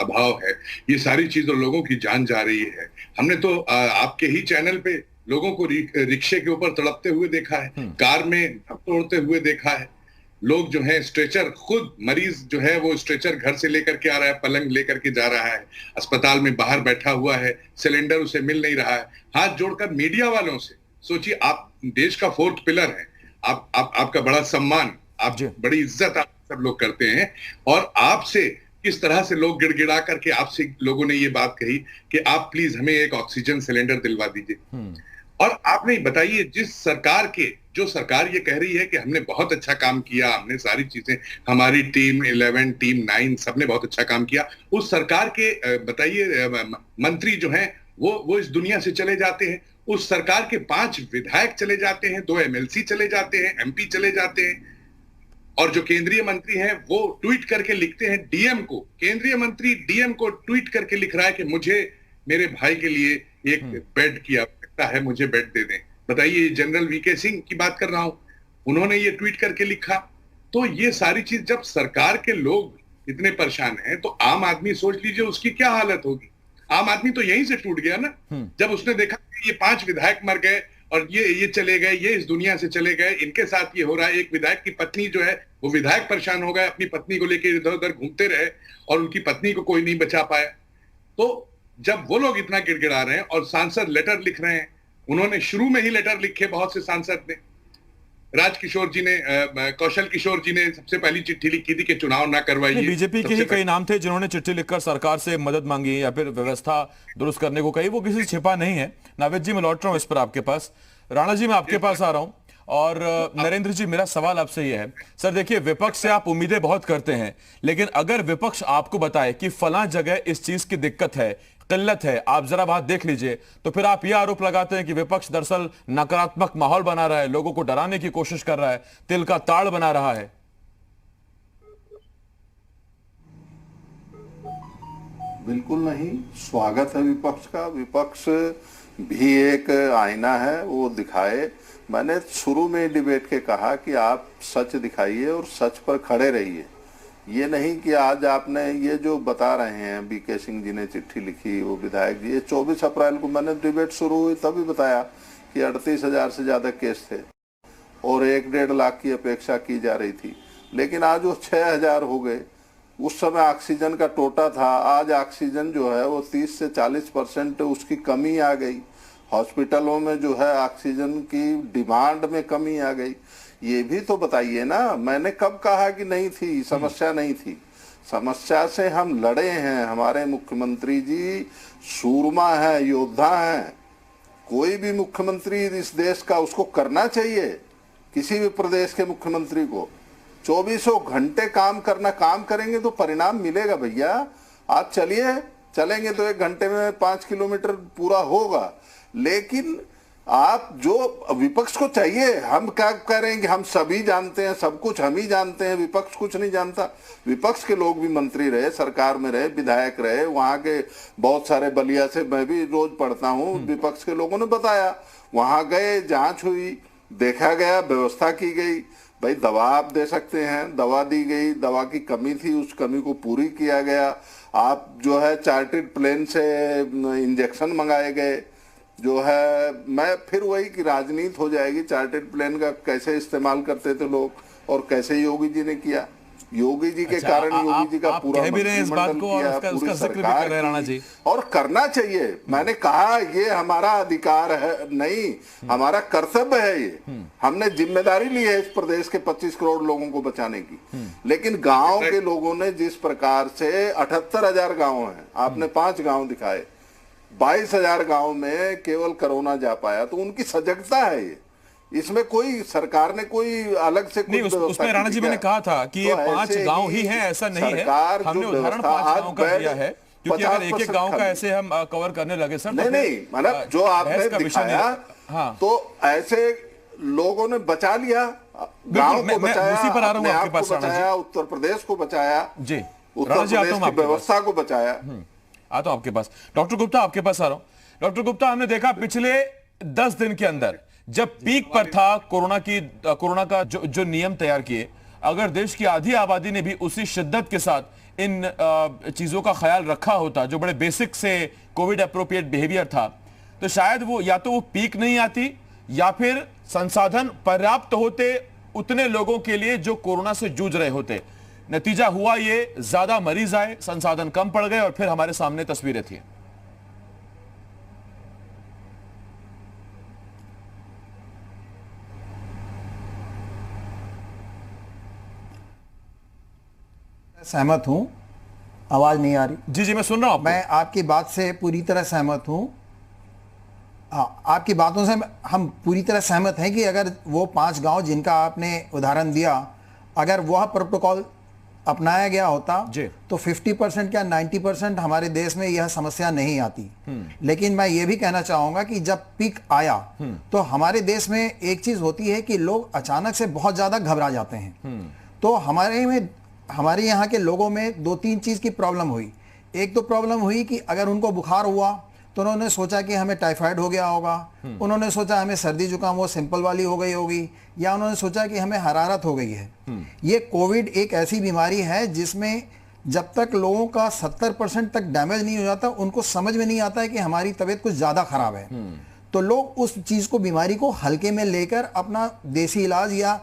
अभाव है, ये सारी चीजों लोगों की जान जा रही है। हमने तो आपके ही चैनल पे लोगों को रिक्शे के ऊपर तड़पते हुए देखा है, कार में तोड़ते हुए देखा है, लोग जो है स्ट्रेचर, खुद मरीज जो है वो स्ट्रेचर घर से लेकर के आ रहा है, पलंग लेकर के जा रहा है, अस्पताल में बाहर बैठा हुआ है, सिलेंडर उसे मिल नहीं रहा है। हाथ जोड़कर मीडिया वालों से, सोचिए, आप देश का 4th पिलर है, आपका बड़ा सम्मान, आप बड़ी इज्जत आप सब लोग करते हैं, और आपसे किस तरह से लोग गिड़गिड़ा करके आपसे लोगों ने ये बात कही कि आप प्लीज हमें एक ऑक्सीजन सिलेंडर दिलवा दीजिए। और आप नहीं बताइए, जो सरकार ये कह रही है कि हमने बहुत अच्छा काम किया, हमने सारी चीजें, हमारी टीम 11, टीम 9 सबने बहुत अच्छा काम किया, उस सरकार के बताइए मंत्री जो हैं वो इस दुनिया से चले जाते हैं, उस सरकार के 5 विधायक चले जाते हैं, 2 MLC चले जाते हैं, MP चले जाते हैं, और जो केंद्रीय मंत्री हैं वो ट्वीट करके लिखते हैं डीएम को, केंद्रीय मंत्री डीएम को ट्वीट करके लिख रहा है कि मुझे मेरे भाई के लिए एक बेड की आवश्यकता है, मुझे बेड दे दें। बताइए, जनरल वीके सिंह की बात कर रहा हूं, उन्होंने ये ट्वीट करके लिखा। तो ये सारी चीज, जब सरकार के लोग इतने परेशान हैं तो आम आदमी सोच लीजिए उसकी क्या हालत होगी। आम आदमी तो यहीं से टूट गया ना, जब उसने देखा कि ये 5 विधायक मर गए और ये चले गए, ये इस दुनिया से चले गए, इनके साथ ये हो रहा है। एक विधायक की पत्नी जो है, वो विधायक परेशान हो गए, अपनी पत्नी को लेकर इधर उधर घूमते रहे और उनकी पत्नी को कोई नहीं बचा पाया। तो जब वो लोग इतना गिड़गिड़ा रहे हैं और सांसद लेटर लिख रहे हैं, उन्होंने शुरू में ही लेटर लिखे, बहुत से सांसद ने, राजकिशोर जी ने, कौशल किशोर जी ने सबसे पहली चिट्ठी लिखी थी कि चुनाव ना करवाइए। बीजेपी के ही कई नाम थे जिन्होंने चिट्ठी लिखकर सरकार से मदद मांगी या फिर व्यवस्था दुरुस्त करने को कही, वो किसी से छिपा नहीं है। नावेद जी, मैं लौट रहा हूं इस पर आपके पास। राणा जी, मैं आपके पास आ रहा हूं, और नरेंद्र जी, मेरा सवाल आपसे यह है, सर देखिए, विपक्ष से आप उम्मीदें बहुत करते हैं, लेकिन अगर विपक्ष आपको बताए कि फलां जगह इस चीज की दिक्कत है, किल्लत है, आप जरा बात देख लीजिए, तो फिर आप यह आरोप लगाते हैं कि विपक्ष दरअसल नकारात्मक माहौल बना रहा है, लोगों को डराने की कोशिश कर रहा है, तिल का ताड़ बना रहा है। बिल्कुल नहीं, स्वागत है विपक्ष का। विपक्ष भी एक आईना है, वो दिखाए। मैंने शुरू में डिबेट के कहा कि आप सच दिखाइए और सच पर खड़े रहिए। ये नहीं कि आज आपने ये जो बता रहे हैं, बीके सिंह जी ने चिट्ठी लिखी, वो विधायक जी, ये 24 अप्रैल को मैंने डिबेट शुरू हुई तभी बताया कि 38,000 से ज्यादा केस थे और 1-1.5 लाख की अपेक्षा की जा रही थी, लेकिन आज वो 6,000 हो गए। उस समय ऑक्सीजन का टोटा था, आज ऑक्सीजन जो है वो 30 से 40% उसकी कमी आ गई। हॉस्पिटलों में जो है ऑक्सीजन की डिमांड में कमी आ गई। ये भी तो बताइए ना, मैंने कब कहा कि नहीं थी, समस्या नहीं थी। समस्या से हम लड़े हैं। हमारे मुख्यमंत्री जी सूरमा है, योद्धा हैं। कोई भी मुख्यमंत्री इस देश का, उसको करना चाहिए, किसी भी प्रदेश के मुख्यमंत्री को 24 घंटे काम करना। काम करेंगे तो परिणाम मिलेगा भैया। आज चलिए चलेंगे तो 1 घंटे में 5 किलोमीटर पूरा होगा। लेकिन आप जो विपक्ष को चाहिए, हम क्या करेंगे, हम सभी जानते हैं, सब कुछ हम ही जानते हैं, विपक्ष कुछ नहीं जानता। विपक्ष के लोग भी मंत्री रहे, सरकार में रहे, विधायक रहे, वहां के बहुत सारे, बलिया से मैं भी रोज पढ़ता हूँ, विपक्ष के लोगों ने बताया, वहां गए, जांच हुई, देखा गया, व्यवस्था की गई। भाई दवा आप दे सकते हैं, दवा दी गई, दवा की कमी थी, उस कमी को पूरी किया गया। आप जो है चार्टर्ड प्लेन से इंजेक्शन मंगाए गए, जो है मैं फिर वही कि राजनीति हो जाएगी। चार्टर्ड प्लेन का कैसे इस्तेमाल करते थे लोग और कैसे योगी जी ने किया। योगी जी के कारण योगी जी का पूरा कह भी रहे हैं इस बात को और उसका जिक्र भी कर रहे हैं राणा जी, और करना चाहिए। मैंने कहा ये हमारा अधिकार है नहीं, हमारा कर्तव्य है। ये हमने जिम्मेदारी ली है इस प्रदेश के 25 करोड़ लोगों को बचाने की। लेकिन गांव के लोगों ने जिस प्रकार से 78,000 गांव हैं, आपने 5 गांव दिखाए, 22,000 गांव में केवल कोरोना जा पाया, तो उनकी सजगता है ये। इसमें कोई सरकार ने कोई अलग से नहीं, उसमें राणा जी मैंने कहा था कि ये 5 गांव ही हैं, ऐसा नहीं है। हमने उदाहरण 5 गांव का दिया है, क्योंकि अगर एक-एक गांव का ऐसे हम कवर करने लगे सर, नहीं मतलब जो आपने दिखाया, हाँ, तो ऐसे लोगों ने बचा लिया, गांव को बचाया, उसी पर आ रहा हूं आपके पास, बचाया, उत्तर प्रदेश को बचाया जी, उत्तर प्रदेश की व्यवस्था को बचाया। आता हूं आपके पास। डॉक्टर गुप्ता आपके पास आ रहा हूं। डॉक्टर गुप्ता, हमने देखा पिछले 10 दिन के अंदर जब पीक पर था कोरोना का जो नियम तैयार किए, अगर देश की आधी आबादी ने भी उसी शिद्दत के साथ इन चीजों का ख्याल रखा होता, जो बड़े बेसिक से कोविड अप्रोप्रिएट बिहेवियर था, तो शायद वो या तो वो पीक नहीं आती या फिर संसाधन पर्याप्त होते उतने लोगों के लिए जो कोरोना से जूझ रहे होते। नतीजा हुआ ये, ज्यादा मरीज आए, संसाधन कम पड़ गए और फिर हमारे सामने तस्वीरें थी। सहमत हूं। आवाज नहीं आ रही? जी जी, मैं सुन रहा हूं। मैं आपकी बात से पूरी तरह सहमत हूं। आपकी बातों से हम पूरी तरह सहमत हैं कि अगर वो 5 गांव जिनका आपने उदाहरण दिया, अगर वह प्रोटोकॉल अपनाया गया होता तो 50% क्या 90% हमारे देश में यह समस्या नहीं आती। लेकिन मैं ये भी कहना चाहूंगा कि जब पीक आया तो हमारे देश में एक चीज होती है कि लोग अचानक से बहुत ज्यादा घबरा जाते हैं। तो हमारे यहाँ के लोगों में 2-3 चीज की प्रॉब्लम हुई। एक तो प्रॉब्लम हुई कि अगर उनको बुखार हुआ तो उन्होंने सोचा कि हमें टाइफाइड हो गया होगा, उन्होंने सोचा हमें सर्दी जुकाम वो सिंपल वाली हो गई होगी, या उन्होंने सोचा कि हमें हरारत हो गई है। ये कोविड एक ऐसी बीमारी है जिसमें जब तक लोगों का 70% तक डैमेज नहीं हो जाता, उनको समझ में नहीं आता है कि हमारी तबीयत कुछ ज्यादा खराब है। तो लोग उस चीज को, बीमारी को हल्के में लेकर अपना देसी इलाज या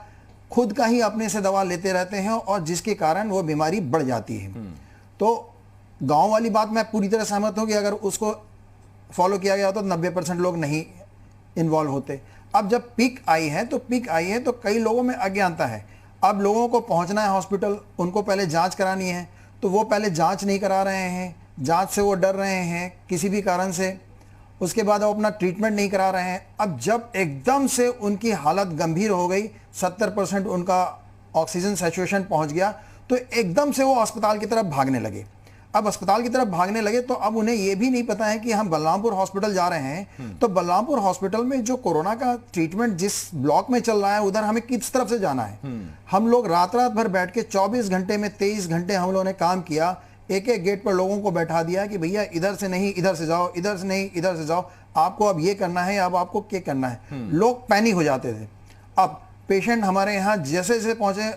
खुद का ही अपने से दवा लेते रहते हैं, और जिसके कारण वो बीमारी बढ़ जाती है। तो गांव वाली बात मैं पूरी तरह सहमत हूं कि अगर उसको फॉलो किया गया होता तो 90% लोग नहीं इन्वॉल्व होते। अब जब पीक आई है तो कई लोगों में अज्ञानता है। अब लोगों को पहुंचना है हॉस्पिटल, उनको पहले जांच करानी है, तो वो पहले जांच नहीं करा रहे हैं, जांच से वो डर रहे हैं किसी भी कारण से। उसके बाद वो अपना ट्रीटमेंट नहीं करा रहे हैं। अब जब एकदम से उनकी हालत गंभीर हो गई, 70% उनका ऑक्सीजन सैचुरेशन पहुंच गया, तो एकदम से वो अस्पताल की तरफ भागने लगे। अब अस्पताल की तरफ भागने लगे तो अब उन्हें यह भी नहीं पता है कि हम बलरामपुर हॉस्पिटल जा रहे हैं, तो बलरामपुर हॉस्पिटल में जो कोरोना का ट्रीटमेंट जिस ब्लॉक में चल रहा है उधर हमें किस तरफ से जाना है। हम लोग रात भर बैठ के 24 घंटे में 23 घंटे हम लोगों ने काम किया, एक एक गेट पर लोगों को बैठा दिया कि भैया इधर से नहीं इधर से जाओ, इधर से नहीं इधर से जाओ, आपको अब ये करना है, अब आपको क्या करना है। लोग पैनिक हो जाते थे। अब पेशेंट हमारे यहाँ जैसे जैसे पहुंचे,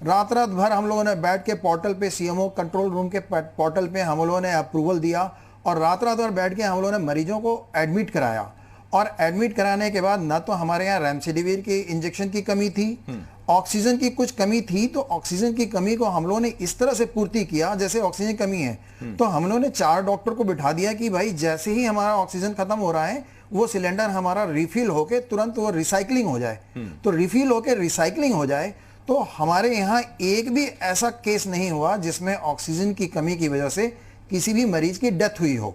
रात भर हम लोगों ने बैठ के पोर्टल पे, सीएमओ कंट्रोल रूम के पोर्टल पे हम लोगों ने अप्रूवल दिया, और रात भर बैठ के हम लोगों ने मरीजों को एडमिट कराया। और एडमिट कराने के बाद ना तो हमारे यहाँ रेमडेसिविर की इंजेक्शन की कमी थी, ऑक्सीजन की कुछ कमी थी, तो ऑक्सीजन की कमी को हम लोगों ने इस तरह से पूर्ति किया जैसे ऑक्सीजन कमी है, तो हम लोगों ने 4 डॉक्टर को बिठा दिया कि भाई जैसे ही हमारा ऑक्सीजन खत्म हो रहा है वो सिलेंडर हमारा रिफिल होके तुरंत वो रिसाइकलिंग हो जाए। तो रिफिल होके रिसाइकलिंग हो जाए तो हमारे यहाँ एक भी ऐसा केस नहीं हुआ जिसमें ऑक्सीजन की कमी की वजह से किसी भी मरीज की डेथ हुई हो।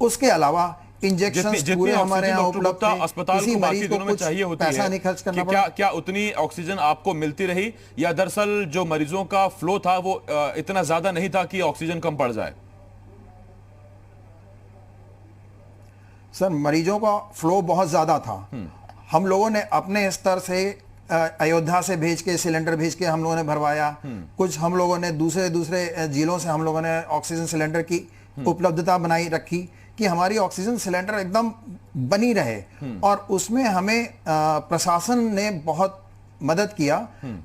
उसके अलावा इंजेक्शन पूरे हमारे यहाँ उपलब्ध थे, अस्पताल किसी को मरीज बाकी को दिनों में कुछ चाहिए होती पैसा है, नहीं खर्च करना पड़ा। क्या उतनी ऑक्सीजन आपको मिलती रही, या दरअसल जो मरीजों का फ्लो था वो इतना ज्यादा नहीं था कि ऑक्सीजन कम पड़ जाए? सर मरीजों का फ्लो बहुत ज़्यादा था। हम लोगों ने अपने स्तर से अयोध्या से भेज के सिलेंडर भेज के हम लोगों ने भरवाया। कुछ हम लोगों ने दूसरे जिलों से हम लोगों ने ऑक्सीजन सिलेंडर की उपलब्धता बनाई रखी कि हमारी ऑक्सीजन सिलेंडर एकदम बनी रहे। और उसमें हमें प्रशासन ने बहुत मदद किया।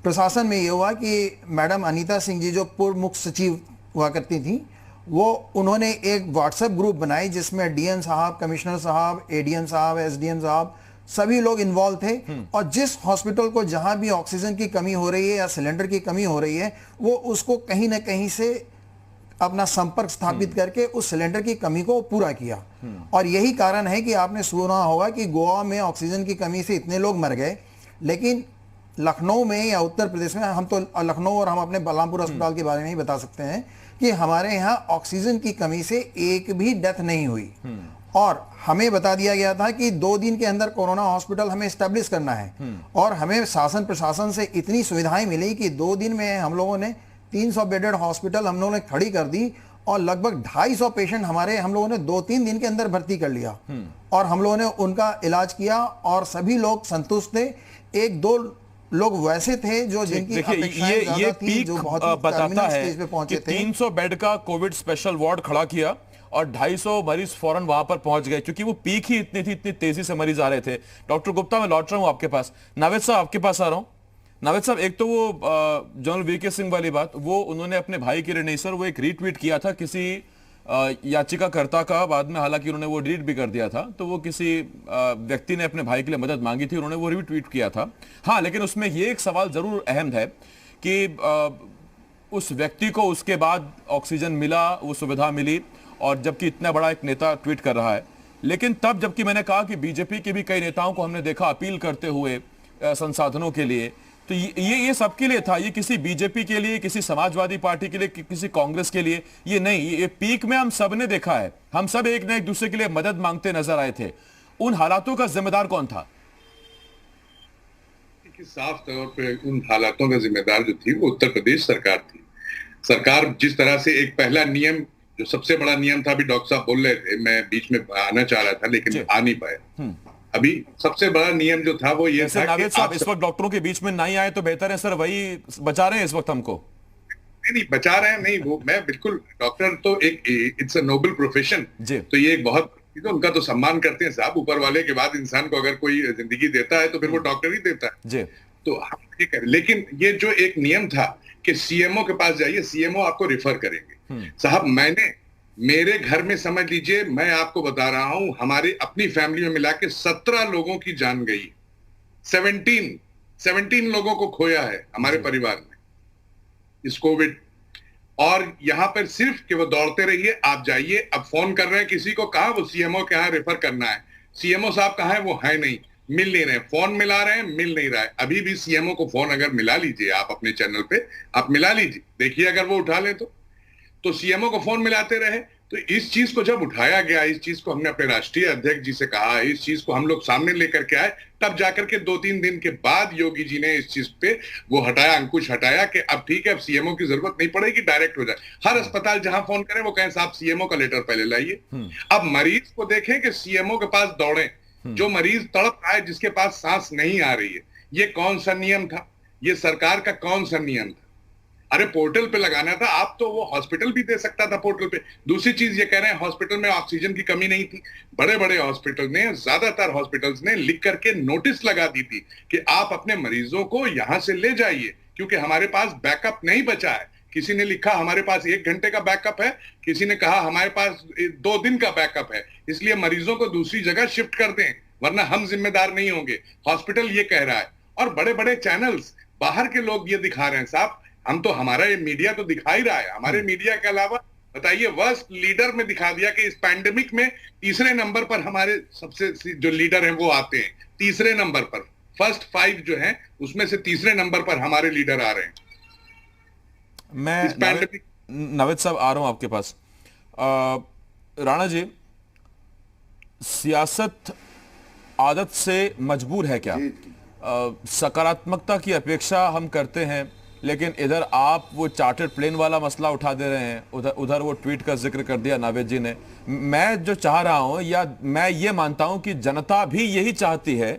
प्रशासन में ये हुआ कि मैडम अनीता सिंह जी जो पूर्व मुख्य सचिव हुआ करती थी, वो उन्होंने एक व्हाट्सएप ग्रुप बनाई जिसमें डीएम साहब, कमिश्नर साहब, एडीएम साहब, एसडीएम साहब सभी लोग इन्वॉल्व थे। और जिस हॉस्पिटल को जहां भी ऑक्सीजन की कमी हो रही है या सिलेंडर की कमी हो रही है, वो उसको कहीं ना कहीं से अपना संपर्क स्थापित करके उस सिलेंडर की कमी को पूरा किया। और यही कारण है कि आपने सुना होगा कि गोवा में ऑक्सीजन की कमी से इतने लोग मर गए, लेकिन लखनऊ में या उत्तर प्रदेश में, हम तो लखनऊ और हम अपने बलरामपुर अस्पताल के बारे में ही बता सकते हैं कि हमारे यहाँ ऑक्सीजन की कमी से एक भी डेथ नहीं हुई। और हमें बता दिया गया था कि 2 दिन के अंदर कोरोना हॉस्पिटल हमें एस्टेब्लिश करना है। और हमें शासन प्रशासन से इतनी सुविधाएं मिली कि 2 दिन में हम लोगों ने 300 बेडेड हॉस्पिटल हम लोगों ने खड़ी कर दी और लगभग 250 पेशेंट हम लोगों ने 2-3 दिन के अंदर भर्ती कर लिया। और हम लोगों ने उनका इलाज किया और सभी लोग संतुष्ट थे। 1-2 लोग वैसे थे जो जिनकी अपेक्षाएं ज़्यादा थी, जो बहुत बताता है स्टेज पे पहुंचे कि थे। 300 बेड का कोविड स्पेशल वार्ड खड़ा किया और 250 मरीज फौरन वहां पर पहुंच गए, क्योंकि वो पीक ही इतनी थी, इतनी तेजी से मरीज आ रहे थे। डॉक्टर गुप्ता, मैं लौट रहा हूं आपके पास। नावेद साहब, आपके पास आ रहा हूं। नावेद साहब, एक तो वो जनरल वीके सिंह वाली बात, वो उन्होंने अपने भाई के लिए नहीं सर, वो एक रीट्वीट किया था किसी याचिकाकर्ता का, बाद में हालांकि उन्होंने वो डिलीट भी कर दिया था। तो वो किसी व्यक्ति ने अपने भाई के लिए मदद मांगी थी, उन्होंने वो रीट्वीट किया था। हाँ, लेकिन उसमें ये एक सवाल जरूर अहम है कि उस व्यक्ति को उसके बाद ऑक्सीजन मिला, वो सुविधा मिली, और जबकि इतना बड़ा एक नेता ट्वीट कर रहा है। लेकिन तब जबकि मैंने कहा कि बीजेपी के भी कई नेताओं को हमने देखा अपील करते हुए संसाधनों के लिए, तो ये सबके लिए था। ये किसी बीजेपी के लिए, किसी समाजवादी पार्टी के लिए, किसी कांग्रेस के लिए ये नहीं। ये पीक में हम सब ने देखा है, हम सब एक न एक दूसरे के लिए मदद मांगते नजर आए थे। उन हालातों का जिम्मेदार कौन था? साफ तौर पे उन हालातों का जिम्मेदार जो थी वो उत्तर प्रदेश सरकार थी। सरकार जिस तरह से एक पहला नियम, जो सबसे बड़ा नियम था, अभी डॉक्टर साहब बोल रहे थे, मैं बीच में आना चाह रहा था लेकिन आ नहीं पाया। अभी सबसे बड़ा नियम जो था वो ये था कि साहब इस वक्त डॉक्टरों के बीच में नहीं आए तो बेहतर है सर, वही बचा रहे हैं इस वक्त हमको। नहीं बचा रहे हैं, नहीं वो मैं बिल्कुल, डॉक्टर तो एक इट्स अ नोबल प्रोफेशन, तो ये एक बहुत, तो उनका तो सम्मान करते हैं साहब। ऊपर वाले के बाद इंसान को अगर कोई जिंदगी देता है तो फिर वो डॉक्टर ही देता है जी। तो हम ये करें, लेकिन ये जो एक नियम था कि सीएमओ के पास जाइए, सीएमओ आपको रिफर करेंगे। साहब मैंने मेरे घर में, समझ लीजिए, मैं आपको बता रहा हूं, हमारी अपनी फैमिली में मिला के 17 लोगों की जान गई, 17 लोगों को खोया है हमारे परिवार में इस कोविड। और यहां पर सिर्फ कि वो दौड़ते रहिए, आप जाइए। अब फोन कर रहे हैं किसी को, कहा वो सीएमओ के यहां रेफर करना है, सीएमओ साहब कहां है, वो है नहीं, मिल नहीं रहे, फोन मिला रहे हैं, मिल नहीं रहा है। अभी भी सीएमओ को फोन अगर मिला लीजिए आप अपने चैनल पे, आप मिला लीजिए, देखिए अगर वो उठा ले तो सीएमओ को फोन मिलाते रहे। तो इस चीज को जब उठाया गया, इस चीज को हमने अपने राष्ट्रीय अध्यक्ष जी से कहा, इस चीज को हम लोग सामने लेकर के आए, तब जाकर के 2-3 दिन के बाद योगी जी ने इस चीज पे वो हटाया, अंकुश हटाया कि अब ठीक है, अब सीएमओ की जरूरत नहीं पड़ेगी, डायरेक्ट हो जाए। हर अस्पताल जहां फोन करें वो कहें साहब सीएमओ का लेटर पहले लाइए। अब मरीज को देखें कि सीएमओ के पास दौड़े, जो मरीज तड़प रहा है, जिसके पास सांस नहीं आ रही है, ये कौन सा नियम था? ये सरकार का कौन सा नियम था? अरे पोर्टल पे लगाना था, आप तो वो हॉस्पिटल भी दे सकता था पोर्टल पे। दूसरी चीज ये कह रहे हैं हॉस्पिटल में ऑक्सीजन की कमी नहीं थी। बड़े बड़े हॉस्पिटल ने, ज्यादातर हॉस्पिटल्स ने लिख करके नोटिस लगा दी थी कि आप अपने मरीजों को यहां से ले जाइए, क्योंकि हमारे पास बैकअप नहीं बचा है। किसी ने लिखा हमारे पास 1 घंटे का बैकअप है, किसी ने कहा हमारे पास 2 दिन का बैकअप है, इसलिए मरीजों को दूसरी जगह शिफ्ट कर दें, वरना हम जिम्मेदार नहीं होंगे। हॉस्पिटल ये कह रहा है, और बड़े बड़े चैनल्स, बाहर के लोग ये दिखा रहे हैं साहब। हम तो, हमारा ये मीडिया तो दिखा ही रहा है, हमारे मीडिया के अलावा बताइए, वर्स्ट लीडर में दिखा दिया कि इस पैंडेमिक में तीसरे नंबर पर हमारे सबसे जो लीडर हैं वो आते हैं, तीसरे नंबर पर। फर्स्ट 5 जो हैं उसमें से तीसरे नंबर पर हमारे लीडर आ रहे हैं। मैं नावेद साहब आ रहा हूं आपके पास। राणा जी, सियासत आदत से मजबूर है क्या? सकारात्मकता की अपेक्षा हम करते हैं, लेकिन इधर आप वो चार्टर्ड प्लेन वाला मसला उठा दे रहे हैं, उधर वो ट्वीट का जिक्र कर दिया नावेद जी ने। मैं जो चाह रहा हूं, या मैं ये मानता हूं कि जनता भी यही चाहती है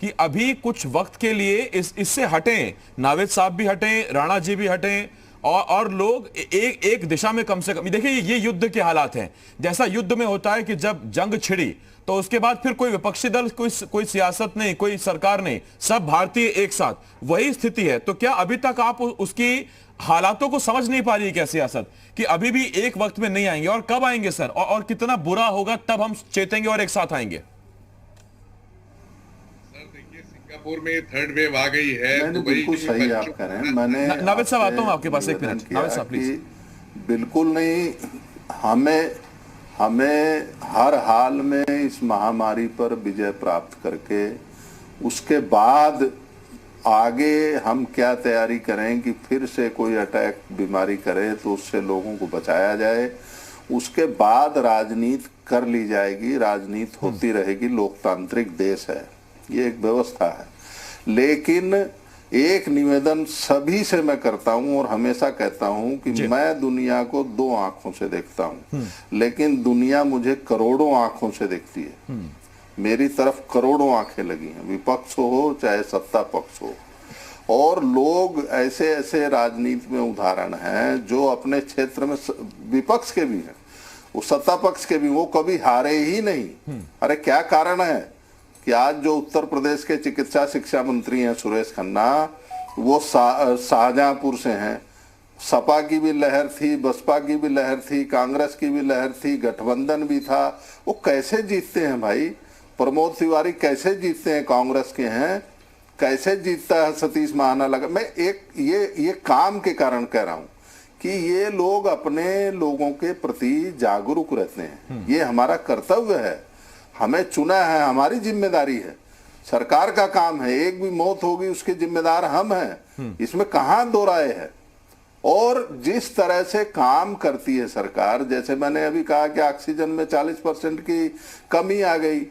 कि अभी कुछ वक्त के लिए इससे हटें, नावेद साहब भी हटें, राणा जी भी हटें, और लोग एक दिशा में कम से कम। देखिए ये युद्ध के हालात हैं, जैसा युद्ध में होता है कि जब जंग छिड़ी तो उसके बाद फिर कोई विपक्षी दल, कोई सियासत नहीं, कोई सरकार नहीं, सब भारतीय एक साथ, वही स्थिति है। तो क्या अभी तक आप उसकी हालातों को समझ नहीं पा रही है क्या सियासत, कि अभी भी एक वक्त में नहीं आएंगे, और कब आएंगे सर, और कितना बुरा होगा तब हम चेतेंगे और एक साथ आएंगे? सिंगापुर में थर्ड वेव आ गई है। बिल्कुल सही आप कह रहे हैं। मैंने नावेद साहब आता हूं आपके पास, एक मिनट नावेद साहब प्लीज। बिल्कुल नहीं, हमें हर हाल में इस महामारी पर विजय प्राप्त करके उसके बाद आगे हम क्या तैयारी करें कि फिर से कोई अटैक बीमारी करे तो उससे लोगों को बचाया जाए, उसके बाद राजनीति कर ली जाएगी। राजनीति होती रहेगी, लोकतांत्रिक देश है, ये एक व्यवस्था है। लेकिन एक निवेदन सभी से मैं करता हूं और हमेशा कहता हूं कि मैं दुनिया को 2 आंखों से देखता हूं, लेकिन दुनिया मुझे करोड़ों आंखों से देखती है। मेरी तरफ करोड़ों आंखें लगी हैं, विपक्ष हो चाहे सत्ता पक्ष हो। और लोग ऐसे ऐसे राजनीति में उदाहरण हैं जो अपने क्षेत्र में, विपक्ष के भी हैं, वो सत्ता पक्ष के भी, वो कभी हारे ही नहीं। अरे क्या कारण है कि आज जो उत्तर प्रदेश के चिकित्सा शिक्षा मंत्री हैं सुरेश खन्ना, वो शाहजहांपुर से हैं। सपा की भी लहर थी, बसपा की भी लहर थी, कांग्रेस की भी लहर थी, गठबंधन भी था। वो कैसे जीतते हैं भाई? प्रमोद तिवारी कैसे जीतते हैं? कांग्रेस के हैं। कैसे जीतता है सतीश महाना लगा? मैं ये काम के कारण कह रहा हूं कि ये लोग अपने लोगों के प्रति जागरूक रहते हैं। ये हमारा कर्तव्य है, हमें चुना है, हमारी जिम्मेदारी है। सरकार का काम है, एक भी मौत होगी उसके जिम्मेदार हम हैं, इसमें कहां दो राय है। और जिस तरह से काम करती है सरकार, जैसे मैंने अभी कहा कि ऑक्सीजन में 40% की कमी आ गई,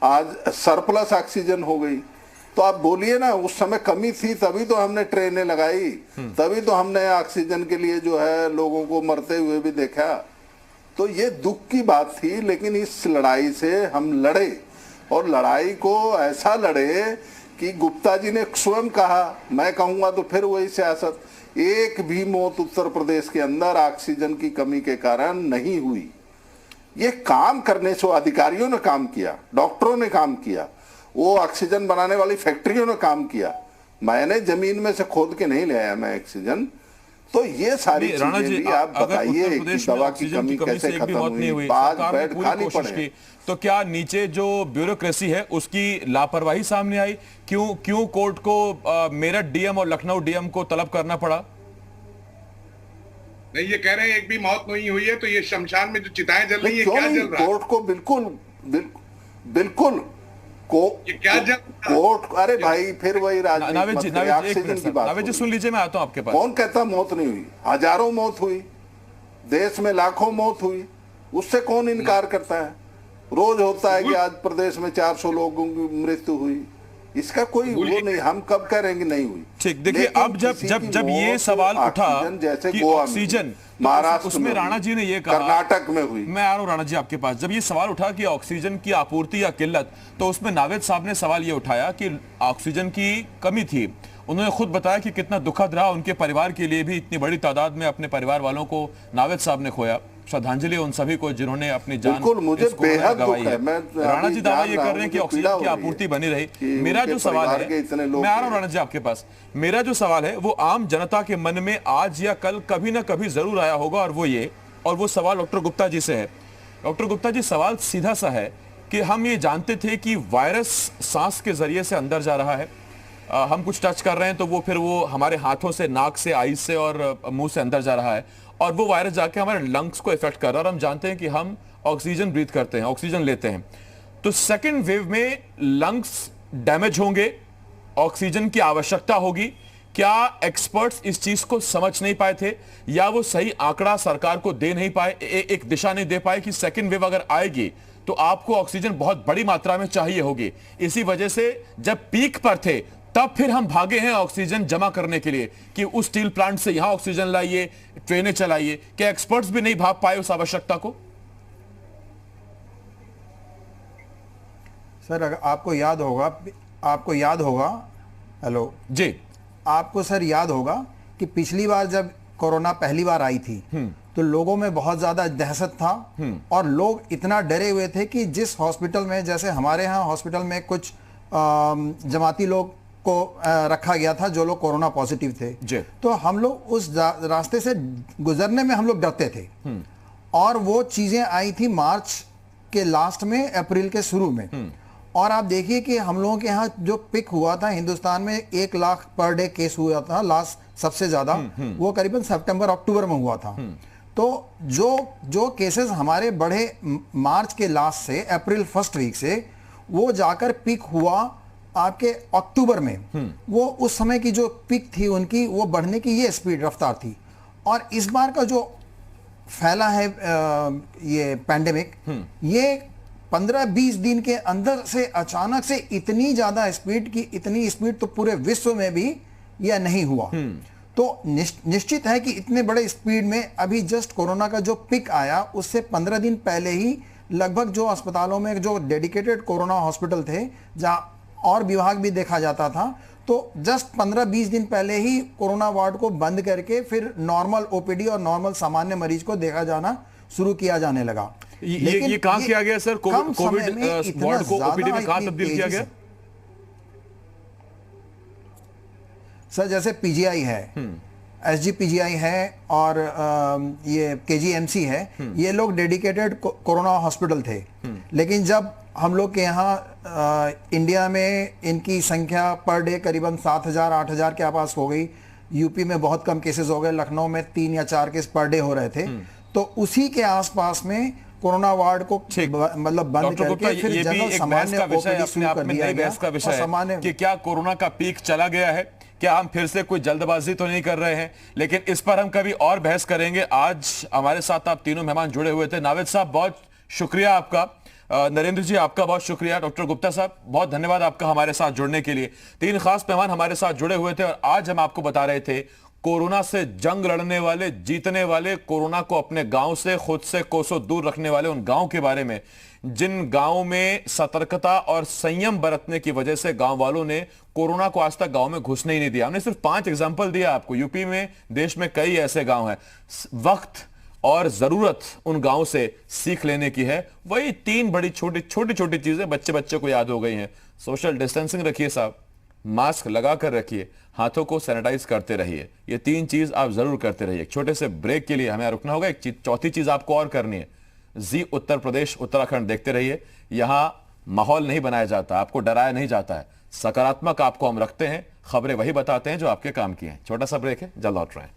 आज सरप्लस ऑक्सीजन हो गई। तो आप बोलिए ना, उस समय कमी थी तभी तो हमने ट्रेनें लगाई, तभी तो हमने ऑक्सीजन के लिए जो है लोगों को मरते हुए भी देखा। तो ये दुख की बात थी, लेकिन इस लड़ाई से हम लड़े, और लड़ाई को ऐसा लड़े कि गुप्ता जी ने स्वयं कहा, मैं कहूंगा तो फिर वही सियासत, एक भी मौत उत्तर प्रदेश के अंदर ऑक्सीजन की कमी के कारण नहीं हुई। ये काम करने से अधिकारियों ने काम किया, डॉक्टरों ने काम किया, वो ऑक्सीजन बनाने वाली फैक्ट्रियों ने काम किया। मैंने जमीन में से खोद के नहीं ले आया मैं ऑक्सीजन। तो ये सारी चीजें भी आप बताइए कि दवा की कमी कैसे खत्म हुई, 5 बेड खाली पड़े। तो क्या नीचे जो ब्यूरोक्रेसी है उसकी लापरवाही सामने आई? क्यों कोर्ट को मेरठ डीएम और लखनऊ डीएम को तलब करना पड़ा? नहीं, ये कह रहे हैं एक भी मौत नहीं हुई है, तो ये शमशान में जो चिताएं जल रही है, क्या जल रहा है? कोर्ट को बिल्कुल ये क्या जल कोर्ट, अरे भाई फिर वही नावेद जी राजनीति सुन लीजिए, मैं आता हूं आपके पास। कौन कहता मौत नहीं हुई? हजारों मौत हुई, देश में लाखों मौत हुई, उससे कौन इनकार करता है? रोज होता है कि आज प्रदेश में 400 लोगों की मृत्यु हुई, इसका कोई वो नहीं। हम कब कह रहे हैं कि नहीं हुई? ठीक, देखिए अब जब ये सवाल उठा जैसे कि ऑक्सीजन महाराष्ट्र उसमें राणा जी ने ये कहा, कर्नाटक में हुई। मैं आ रहा हूं राणा जी आपके पास। जब ये सवाल उठा कि ऑक्सीजन की आपूर्ति या किल्लत, तो उसमें नावेद साहब ने सवाल ये उठाया कि ऑक्सीजन की कमी थी। उन्होंने खुद बताया कि कितना दुखद रहा उनके परिवार के लिए भी, इतनी बड़ी तादाद में अपने परिवार वालों को नावेद साहब ने खोया। श्रद्धांजलि उन सभी को जिन्होंने अपनी जान मुझे बेहद दुख है। राणा जी दावा ये कर रहे हैं कि ऑक्सीजन की आपूर्ति बनी रही। मेरा जो सवाल है, मैं आ रहा हूं राणा जी आपके पास, मेरा जो सवाल है वो आम जनता के मन में आज या कल कभी ना कभी जरूर आया होगा, और वो सवाल डॉक्टर गुप्ता जी से है। डॉक्टर गुप्ता जी, सवाल सीधा सा है कि हम ये जानते थे कि वायरस सांस के जरिए से अंदर जा रहा है, हम कुछ टच कर रहे हैं तो वो हमारे हाथों से, नाक से, आईज से और मुंह से अंदर जा रहा है, और वो वायरस जाके हमारे लंग्स को इफेक्ट कर रहा है, और हम जानते हैं कि हम ऑक्सीजन ब्रीथ करते हैं, ऑक्सीजन लेते हैं। तो सेकेंड वेव में लंग्स डैमेज होंगे, ऑक्सीजन की आवश्यकता होगी। क्या एक्सपर्ट्स इस चीज को समझ नहीं पाए थे, या वो सही आंकड़ा सरकार को दे नहीं पाए, एक दिशा नहीं दे पाए कि सेकेंड वेव अगर आएगी तो आपको ऑक्सीजन बहुत बड़ी मात्रा में चाहिए होगी? इसी वजह से जब पीक पर थे तब फिर हम भागे हैं ऑक्सीजन जमा करने के लिए कि उस स्टील प्लांट से यहां ऑक्सीजन लाइए, ट्रेनें चलाइए। क्या एक्सपर्ट्स भी नहीं भाप पाए उस आवश्यकता को? सर अगर आपको याद होगा हेलो जी, आपको सर याद होगा कि पिछली बार जब कोरोना पहली बार आई थी तो लोगों में बहुत ज्यादा दहशत था और लोग इतना डरे हुए थे कि जिस हॉस्पिटल में, जैसे हमारे यहाँ हॉस्पिटल में कुछ जमाती लोग को रखा गया था जो लोग कोरोना पॉजिटिव थे, तो हम लोग उस रास्ते से गुजरने में हम लोग डरते थे। और वो चीजें आई थी मार्च के लास्ट में, अप्रैल के शुरू में। और आप देखिए कि हम लोगों के यहाँ जो पिक हुआ था हिंदुस्तान में 1 लाख पर डे केस हुआ था लास्ट सबसे ज्यादा, वो करीबन सितंबर अक्टूबर में हुआ था। तो जो केसेस हमारे बढ़े मार्च के लास्ट से अप्रैल फर्स्ट वीक से, वो जाकर पिक हुआ आपके अक्टूबर में। वो उस समय की जो पिक थी उनकी, वो बढ़ने की ये स्पीड रफ्तार थी। और इस बार का जो फैला है ये पैंडेमिक, ये 15-20 दिन के अंदर से अचानक से इतनी ज्यादा स्पीड की, इतनी स्पीड तो पूरे विश्व में भी यह नहीं हुआ। तो निश्चित है कि इतने बड़े स्पीड में अभी जस्ट कोरोना का जो पिक आया उससे 15 दिन पहले ही लगभग जो अस्पतालों में जो डेडिकेटेड कोरोना हॉस्पिटल थे, जहां और विभाग भी देखा जाता था, तो जस्ट 15-20 दिन पहले ही कोरोना वार्ड को बंद करके फिर नॉर्मल ओपीडी और नॉर्मल सामान्य मरीज को देखा जाना शुरू किया जाने लगा। ये कहां किया गया सर? कोविड वार्ड को ओपीडी में कहां तब्दील किया गया? सर जैसे पीजीआई है, एसजीपीजीआई है और ये केजीएमसी है, ये लोग डेडिकेटेड कोरोना हॉस्पिटल थे। लेकिन जब हम लोग के यहाँ इंडिया में इनकी संख्या पर डे करीबन 7,000-8,000 के आसपास हो गई, यूपी में बहुत कम केसेस हो गए, लखनऊ में 3 या 4 केस पर डे हो रहे थे, तो उसी के आसपास में कोरोना वार्ड को मतलब बंद करके फिर जनरल सामान्य ओपीडी शुरू कर दिया गया। का विषय है कि क्या कोरोना का पीक चला गया है, क्या हम फिर से कोई जल्दबाजी तो नहीं कर रहे हैं? लेकिन इस पर हम कभी और बहस करेंगे। आज हमारे साथ आप तीनों मेहमान जुड़े हुए थे। नावेद साहब बहुत शुक्रिया आपका, नरेंद्र जी आपका बहुत शुक्रिया, डॉक्टर गुप्ता साहब बहुत धन्यवाद आपका हमारे साथ जुड़ने के लिए। 3 खास मेहमान हमारे साथ जुड़े हुए थे और आज हम आपको बता रहे थे कोरोना से जंग लड़ने वाले, जीतने वाले, कोरोना को अपने गांव से खुद से कोसों दूर रखने वाले उन गांव के बारे में, जिन गांव में सतर्कता और संयम बरतने की वजह से गांव वालों ने कोरोना को आज तक गांव में घुसने ही नहीं दिया। हमने सिर्फ 5 एग्जांपल दिया आपको। यूपी में, देश में कई ऐसे गांव हैं। वक्त और जरूरत उन गांव से सीख लेने की है। वही 3 बड़ी छोटी छोटी चीजें बच्चे को याद हो गई हैं। सोशल डिस्टेंसिंग रखिए साहब, मास्क लगा कर रखिए, हाथों को सैनिटाइज करते रहिए। ये 3 चीज आप जरूर करते रहिए। एक छोटे से ब्रेक के लिए हमें रुकना होगा। एक चौथी चीज आपको और करनी है। जी उत्तर प्रदेश, उत्तराखंड देखते रहिए। यहां माहौल नहीं बनाया जाता, आपको डराया नहीं जाता है। सकारात्मक आपको हम रखते हैं, खबरें वही बताते हैं जो आपके काम की हैं। छोटा सा ब्रेक है, जल्द लौट रहे हैं।